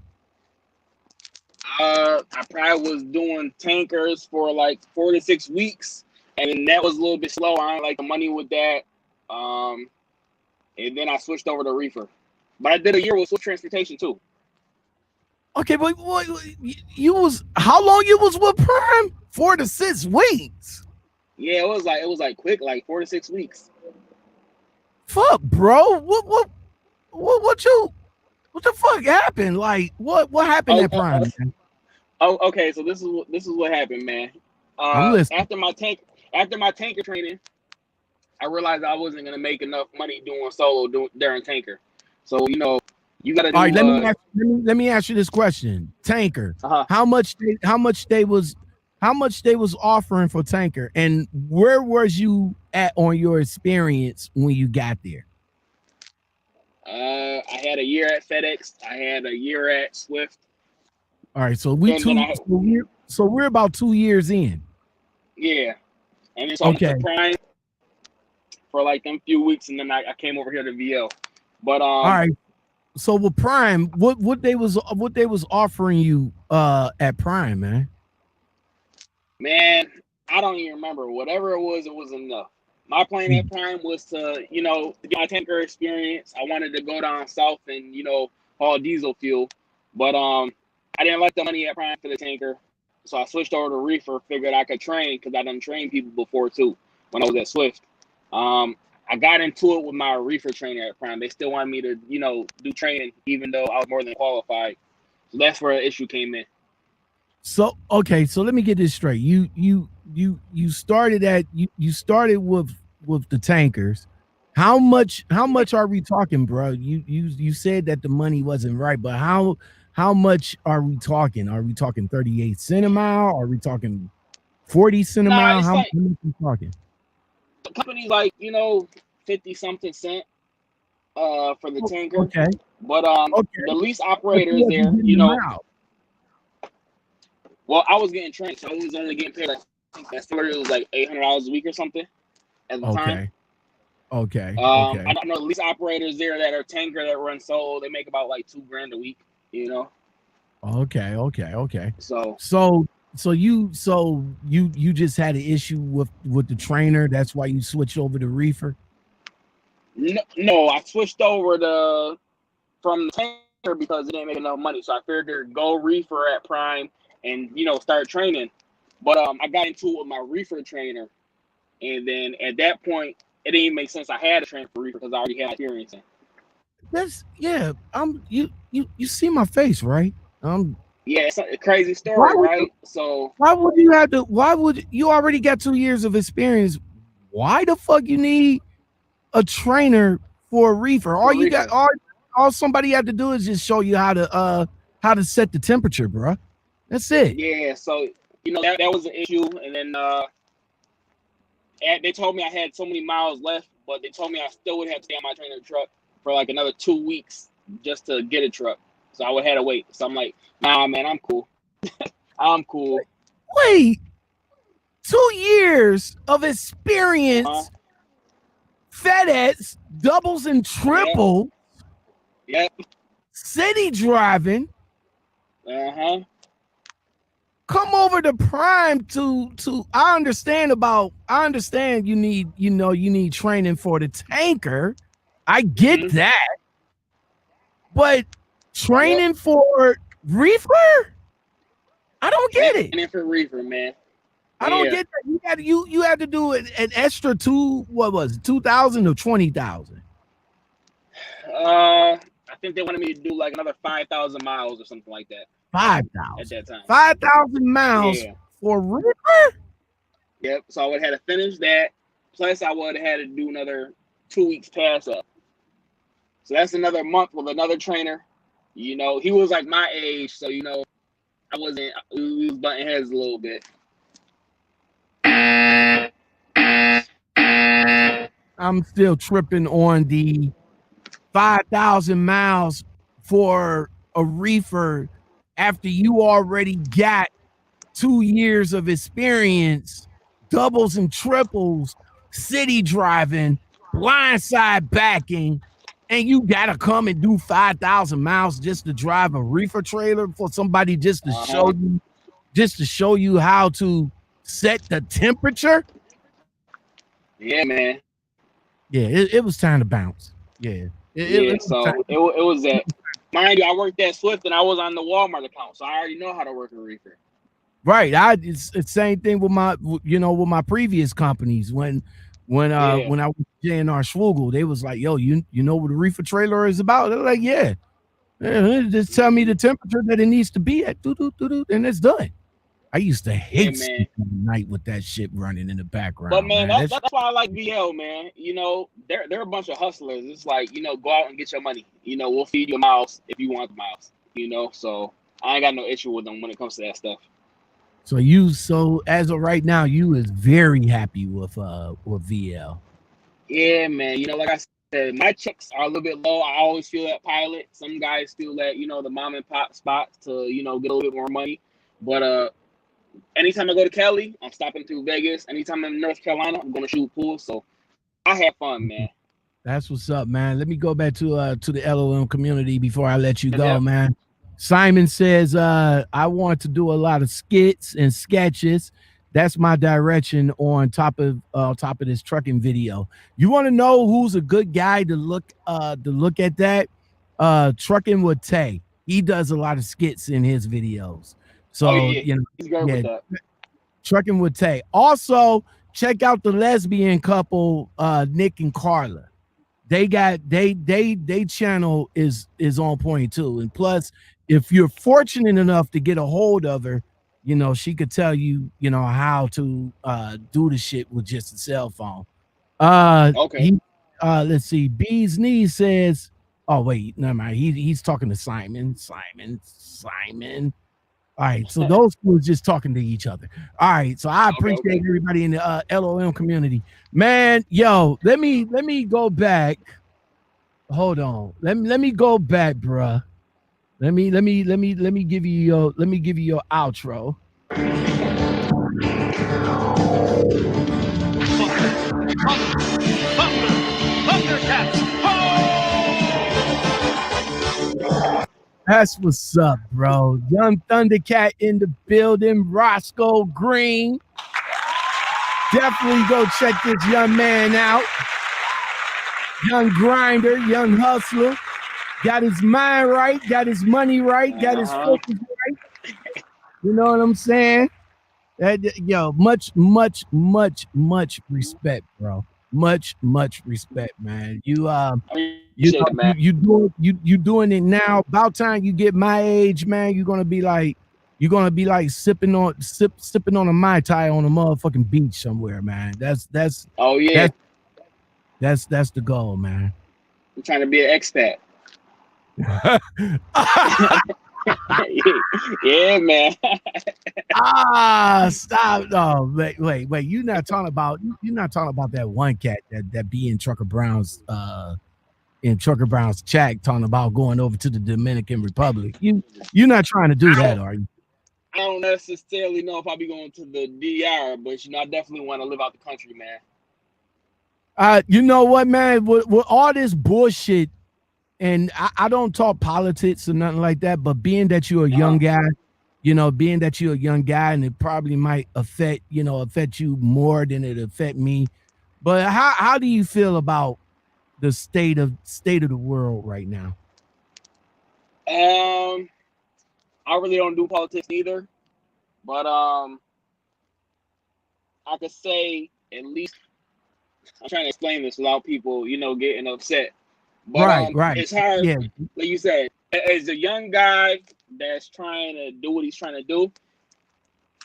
I probably was doing tankers for like 4 to 6 weeks, and then that was a little bit slow. I didn't like the money with that. And then I switched over to reefer. But I did a year with Swift Transportation too. Okay, but what you was, how long you was with Prime? 4 to 6 weeks. Yeah, it was like quick, like 4 to 6 weeks. Fuck, bro. What the fuck happened? Like, what happened at Prime? Okay, so this is what happened, man. I'm listening. After my tanker training, I realized I wasn't gonna make enough money doing solo during tanker. So you gotta do. All right, let me ask you this question. Tanker, how much they was offering for tanker, and where was you at on your experience when you got there? I had a year at FedEx. I had a year at Swift. All right, so we're about 2 years in. Yeah, and then so I went to Prime for like them few weeks, and then I came over here to VL. But all right. So with Prime, what they was offering you at Prime, man? Man, I don't even remember. Whatever it was enough. My plan at Prime was to, get my tanker experience. I wanted to go down south and, haul diesel fuel. But I didn't like the money at Prime for the tanker. So I switched over to reefer, figured I could train because I done trained people before too when I was at Swift. I got into it with my reefer trainer at Prime. They still wanted me to, do training even though I was more than qualified. So that's where the issue came in. So okay, so let me get this straight. You started with the tankers. How much are we talking, bro? You said that the money wasn't right, but how much are we talking? Are we talking 38 cent a mile? Are we talking 40 cent a mile? How much are we talking? Companies like 50 something cent for the tanker. Okay. But the lease operators there, well, I was getting trained, so I was only getting paid. I think that salary was like $800 a week or something at the time. Okay. I don't know lease operators there that are tanker that run solo. They make about like $2,000 a week. Okay. So you just had an issue with the trainer. That's why you switched over to reefer. No, I switched over from the tanker because it didn't make enough money. So I figured go reefer at Prime and start training. But I got into it with my reefer trainer, and then at that point it didn't even make sense. I had to train for reefer because I already had experience in. You see my face, right? Yeah, it's a crazy story, right? So why would you already got 2 years of experience? Why the fuck you need a trainer for a reefer? All somebody had to do is just show you how to set the temperature, bro. That's it. Yeah, so that was an issue, and then they told me I had so many miles left, but they told me I still would have to stay on my trainer truck for like another 2 weeks just to get a truck. So I would have to wait. So I'm like, nah, man, I'm cool. I'm cool. Wait, 2 years of experience FedEx, doubles and triples, Yep. city driving. Come over to Prime to I understand you need training for the tanker. I get that. But training for reefer? I don't get it. Training for reefer, man. I don't get that. You had to do an extra 2,000 or 20,000? I think they wanted me to do like another 5,000 miles or something like that. 5,000 at that time. 5,000 miles for reefer? Yep. So I would have had to finish that. Plus, I would have had to do another 2 weeks pass up. So that's another month with another trainer. You know, he was like my age, so you know, we was butting heads a little bit. I'm still tripping on the 5,000 miles for a reefer after you already got 2 years of experience, doubles and triples, city driving, blindside backing, and you gotta come and do 5,000 miles just to drive a reefer trailer for somebody just to show you how to set the temperature. Yeah, man. Yeah, it was time to bounce. Yeah. It was that. Mind you, I worked at Swift and I was on the Walmart account, so I already know how to work a reefer. Right. It's the same thing with my previous companies. When I was J&R Schwugel, they was like, yo, you know what a reefer trailer is about? They're like, yeah. Just tell me the temperature that it needs to be at, and it's done. I used to hate sleeping at night with that shit running in the background. But man, that's why I like VL, man. You know, they're a bunch of hustlers. It's like, you know, go out and get your money. You know, we'll feed you miles if you want the miles. You know, so I ain't got no issue with them when it comes to that stuff. So as of right now, you is very happy with VL. Yeah, man. You know, like I said, my checks are a little bit low. I always feel that pilot. Some guys feel that, you know, the mom and pop spots to, you know, get a little bit more money. But anytime I go to Cali, I'm stopping through Vegas. Anytime I'm in North Carolina, I'm going to shoot pool. So I have fun, man. That's what's up, man. Let me go back to the L.O.M community before I let you go, man. Simon says, I want to do a lot of skits and sketches. That's my direction on top of this trucking video. You want to know who's a good guy to look at that? Trucking with Tay. He does a lot of skits in his videos. So you know, he's great with that. Trucking with Tay. Also, check out the lesbian couple, Nick and Carla. They channel is on point too. And plus, if you're fortunate enough to get a hold of her, you know, she could tell you, you know, how to do the shit with just a cell phone. Let's see. Bee's Knees says, oh wait, never mind. He's talking to Simon. All right, so those two are just talking to each other. All right, so I appreciate everybody in the L.O.M community, man. Yo, let me go back. Hold on, let me go back, bruh. Let me give you your outro. That's what's up, bro. Young Thundercat in the building. Roscoe Green. Definitely go check this young man out. Young grinder, young hustler. Got his mind right, got his money right, got his focus right. You know what I'm saying? Yo, much respect, bro. Much respect, man. You doing it now. About time you get my age, man. You're gonna be like sipping on a Mai Tai on a motherfucking beach somewhere, man. That's that's the goal, man. I'm trying to be an expat. Yeah, man. Stop. No, wait. You're not talking about that one cat that be in Trucker Brown's chat talking about going over to the Dominican Republic. You're not trying to do that, are you? I don't necessarily know if I'll be going to the DR, but you know, I definitely want to live out the country, man. You know what, man? With all this bullshit, and I don't talk politics or nothing like that, but being that you're a young guy, being that you're a young guy, and it probably might affect you more than it affect me. But how do you feel about the state of the world right now? I really don't do politics either, but I could say at least I'm trying to explain this without people, getting upset. But Right. it's hard, Yeah. like you said, as a young guy that's trying to do what he's trying to do.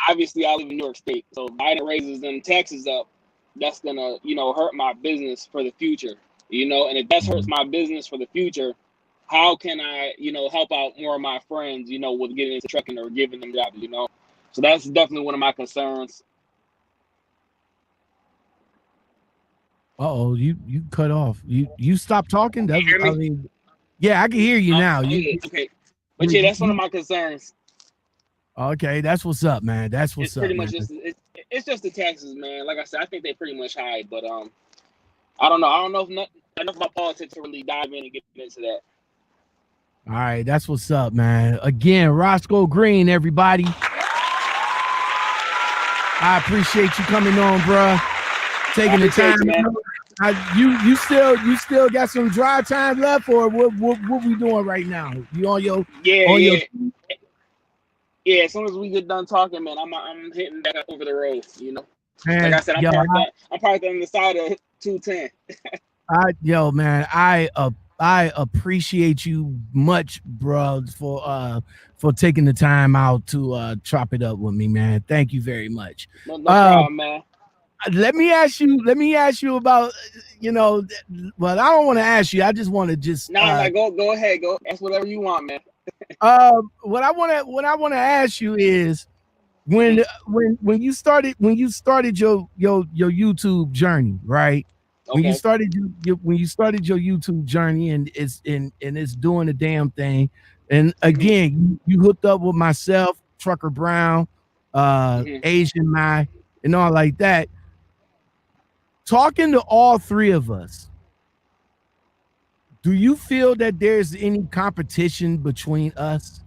Obviously, I live in New York State, so Biden raises them taxes up. That's gonna, hurt my business for the future, And if that hurts my business for the future, how can I, help out more of my friends, with getting into trucking or giving them jobs, So that's definitely one of my concerns. Uh-oh, you cut off. You stopped talking? Can you hear me? I mean, yeah, I can hear you now. Okay. But yeah, that's one of my concerns. Okay, that's what's up, man. That's what's It's up, pretty much man. it's just the taxes, man. Like I said, I think they pretty much high, but I don't know. I don't know enough about politics to really dive in and get into that. All right, that's what's up, man. Again, Roscoe Green, everybody. I appreciate you coming on, bro. Taking the time, man. You still got some dry time left, or what we doing right now? You on your Yeah, as soon as we get done talking, man, I'm hitting back up over the road, Man, like I said, I'm parked on the side of 210. Man, I appreciate you much, bro, for taking the time out to chop it up with me, man. Thank you very much. No problem, man. Let me ask you about, well, I don't want to ask you. I just want to just go ahead, go ask whatever you want, man. What I want to ask you is when you started your YouTube journey, right? Okay. When you started your YouTube journey and it's doing the damn thing, and again you hooked up with myself, Trucker Brown, Asian Mai, and all like that. Talking to all three of us, do you feel that there's any competition between us?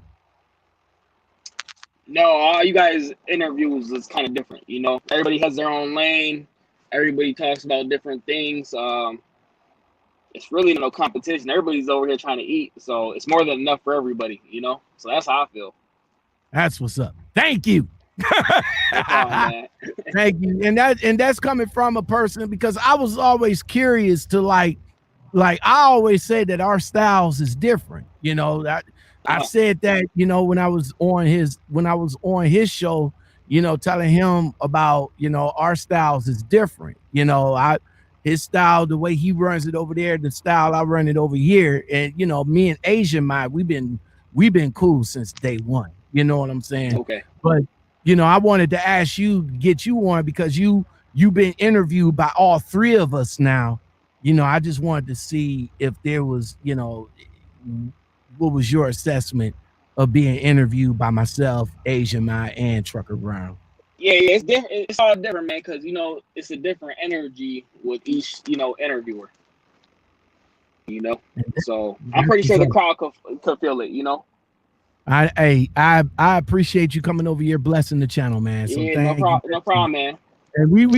No, all you guys' interviews is kind of different. Everybody has their own lane. Everybody talks about different things. It's really no competition. Everybody's over here trying to eat, so it's more than enough for everybody. So that's how I feel. That's what's up. Thank you. No problem, man. Thank you. And that's coming from a person, because I was always curious to like I always say that our styles is different. I said that, when I was on his show, telling him about, our styles is different. His style, the way he runs it over there, the style I run it over here. And, me and Asian Mai, we've been cool since day one. You know what I'm saying? Okay. But, I wanted to ask you, get you on, because you've been interviewed by all three of us now. I just wanted to see if there was, what was your assessment of being interviewed by myself, Asian Mai, and Trucker Brown? Yeah, it's different. It's all different, man, because it's a different energy with each interviewer. So I'm pretty sure the crowd could feel it. I appreciate you coming over here, blessing the channel, man. So yeah, no problem, man. And we're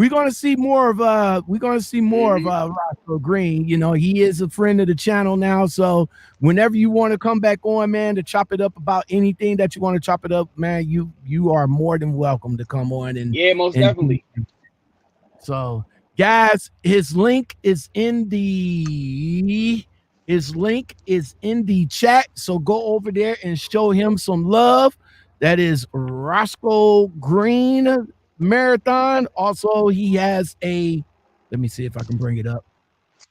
gonna see more of Roscoe Green. He is a friend of the channel now. So whenever you want to come back on, man, to chop it up about anything that you want to chop it up, man, you are more than welcome to come on. And yeah, most definitely. So guys, his link is in the chat. So go over there and show him some love. That is Roscoe Green Marathon. Also, he has let me see if I can bring it up.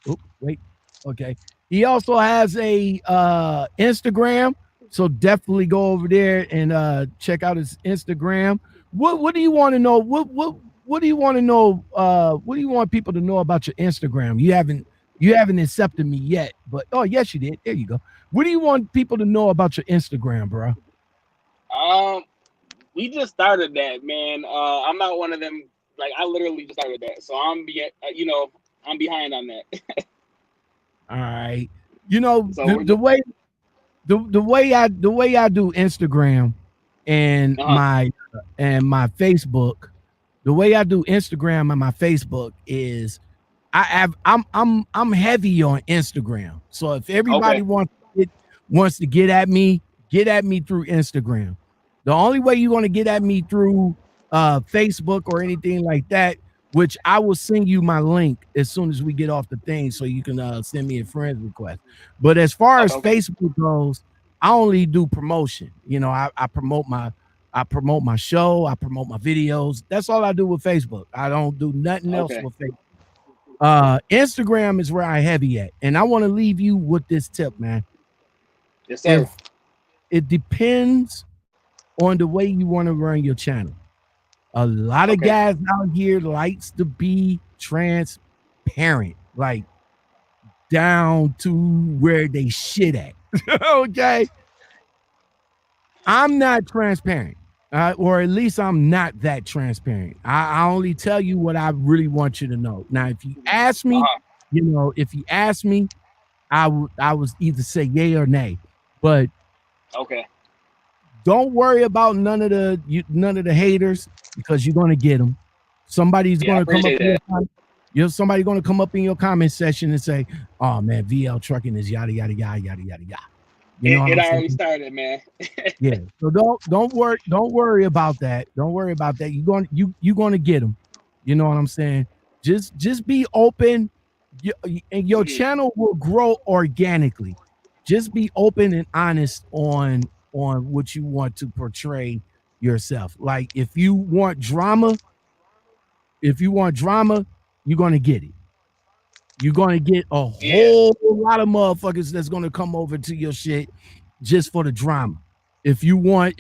Oh, wait. Okay. He also has a Instagram. So definitely go over there and check out his Instagram. What do you want to know? What do you want to know? What do you want people to know about your Instagram? You haven't accepted me yet, but oh yes, you did. There you go. What do you want people to know about your Instagram, bro? We just started that, man. I'm not one of them Like I literally just started that, so I'm behind on that. All right. You know, So the way I do Instagram and my Facebook, the way I do Instagram and my Facebook is I'm heavy on Instagram. So if everybody wants to get at me through Instagram. The only way you're going to get at me through Facebook or anything like that, which I will send you my link as soon as we get off the thing, so you can send me a friend request. But as far as Facebook goes, I only do promotion. You know, I promote my show, I promote my videos. That's all I do with Facebook. I don't do nothing else with Facebook. Instagram is where I heavy at, and I want to leave you with this tip, man. Yes, sir. It depends on the way you want to run your channel. A lot of guys out here likes to be transparent, like down to where they shit at. Okay. I'm not transparent, or at least I'm not that transparent. I only tell you what I really want you to know. Now, if you ask me, I would either say yay or nay, but don't worry about none of the haters, because you're gonna get them. Somebody's gonna come up. Somebody gonna come up in your comment section and say, "Oh man, VL trucking is yada yada yada yada yada yada." You know it already started, man. Yeah. So don't worry about that. Don't worry about that. You're gonna get them. You know what I'm saying? Just be open, and your channel will grow organically. Just be open and honest on what you want to portray yourself. Like if you want drama, you're gonna get it. You're gonna get a whole lot of motherfuckers that's gonna come over to your shit just for the drama. If you don't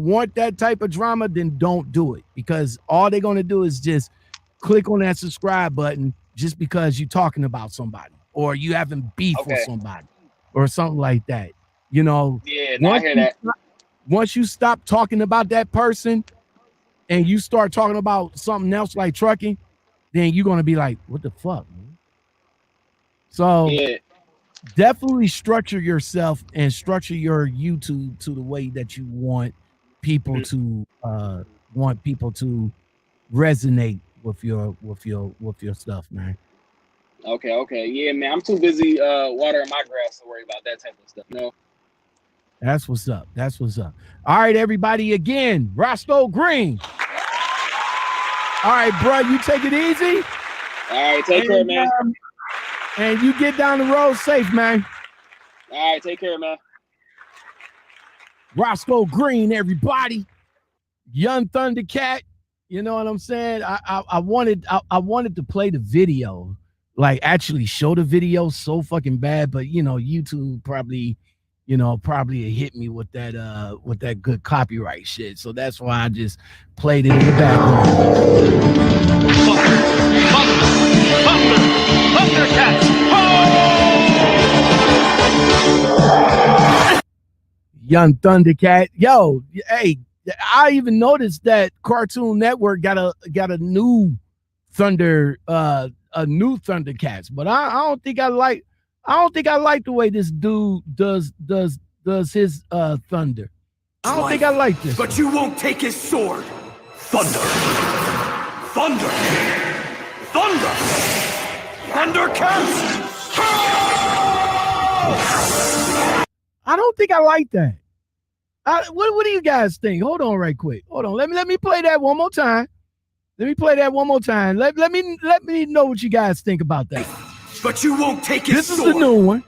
want that type of drama, then don't do it, because all they're gonna do is just click on that subscribe button just because you're talking about somebody or you having beef with somebody or something like that. You know, I hear that. Once you stop talking about that person and you start talking about something else like trucking, then you're gonna be like, what the fuck, man? So definitely structure yourself and structure your YouTube to the way that you want people to resonate with your stuff, man. Okay. Yeah, man. I'm too busy watering my grass to worry about that type of stuff. No. That's what's up. All right, everybody. Again, Roscoe Green. All right, bro. You take it easy. All right, take care, man. And you get down the road safe, man. All right, take care, man. Roscoe Green, everybody. Young Thundercat. You know what I'm saying? I wanted to play the video, like actually show the video so fucking bad, but you know, YouTube probably hit me with that good copyright shit. So that's why I just played it in the background. Young Thundercat. Yo, hey, I even noticed that Cartoon Network got a new Thundercats, but I don't think I like the way this dude does his thunder. I don't think I like this. But you won't take his sword. Thunder. Thundercats. I don't think I like that. What do you guys think? Hold on right quick. Hold on. Let me play that one more time. Let me know what you guys think about that. But you won't take his sword. This is the new one.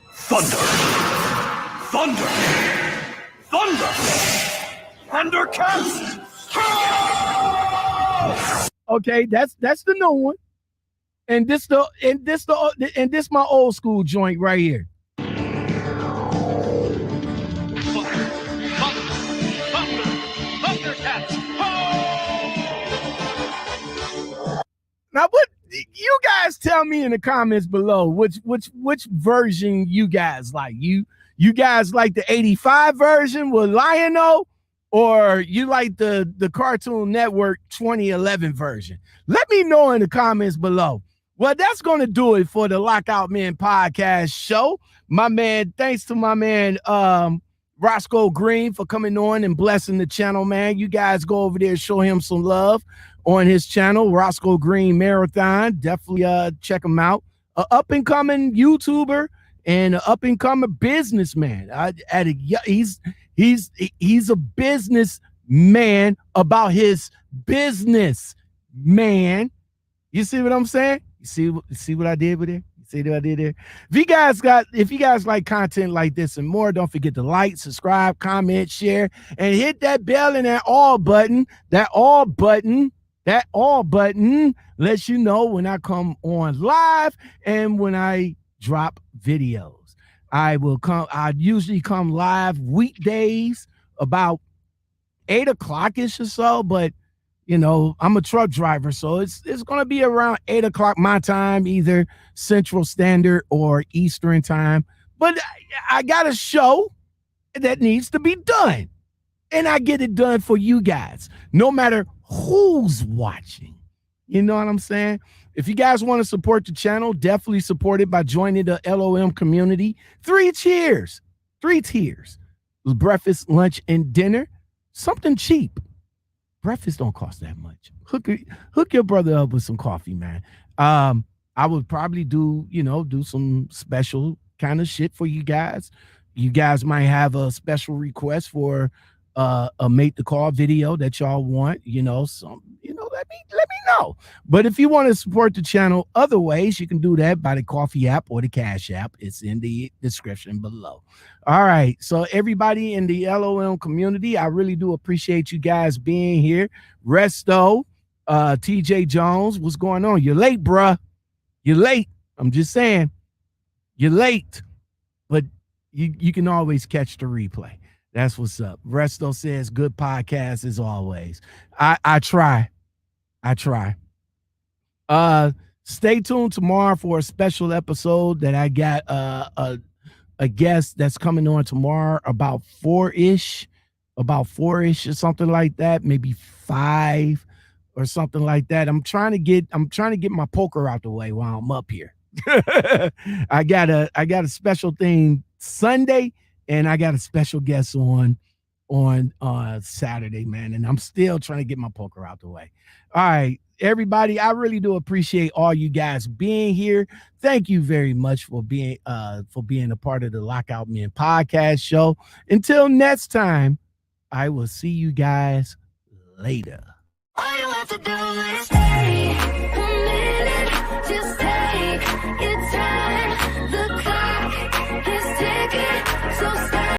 Thundercats. Okay, that's the new one. And this my old school joint right here. Now, what you guys tell me in the comments below? Which version you guys like? You guys like the 85 version with Lionel, or you like the Cartoon Network 2011 version? Let me know in the comments below. Well, that's going to do it for the Lockoutmen podcast show. My man, thanks to my man Roscoe Green for coming on and blessing the channel, man. You guys go over there and show him some love on his channel, Roscoe Green Marathon. Definitely check him out. An up-and-coming YouTuber and an up-and-coming businessman. He's a businessman about his business, man. You see what I'm saying? You see what I did with it? You see what I did there? If you guys like content like this and more, don't forget to like, subscribe, comment, share, and hit that bell and that all button. That all button lets you know when I come on live and when I drop videos. I usually come live weekdays about 8 o'clock-ish or so, but you know, I'm a truck driver, so it's going to be around 8 o'clock my time, either Central Standard or Eastern time. But I got a show that needs to be done, and I get it done for you guys, no matter who's watching. You know what I'm saying? If you guys want to support the channel, definitely support it by joining the L.O.M community. 3 tiers. Breakfast, lunch, and dinner. Something cheap. Breakfast don't cost that much. Hook your brother up with some coffee, man. I would probably do some special kind of shit for you guys. You guys might have a special request for a Make the Call video that y'all want, let me know. But if you want to support the channel other ways, you can do that by the coffee app or the cash app. It's in the description below. All right, so everybody in the L.O.M community, I really do appreciate you guys being here. Resto, TJ Jones, what's going on? You're late, bruh. You're late. I'm just saying, you're late, but you can always catch the replay. That's what's up. Resto says, good podcast as always. I try. Stay tuned tomorrow for a special episode that I got a guest that's coming on tomorrow about 4-ish or something like that, maybe 5 or something like that. I'm trying to get my poker out the way while I'm up here. I got a special thing Sunday, and I got a special guest on Saturday, man, and I'm still trying to get my poker out the way. All right, everybody, I really do appreciate all you guys being here. Thank you very much for being a part of the Lockoutmen podcast show. Until next time, I will see you guys later. All you have to do is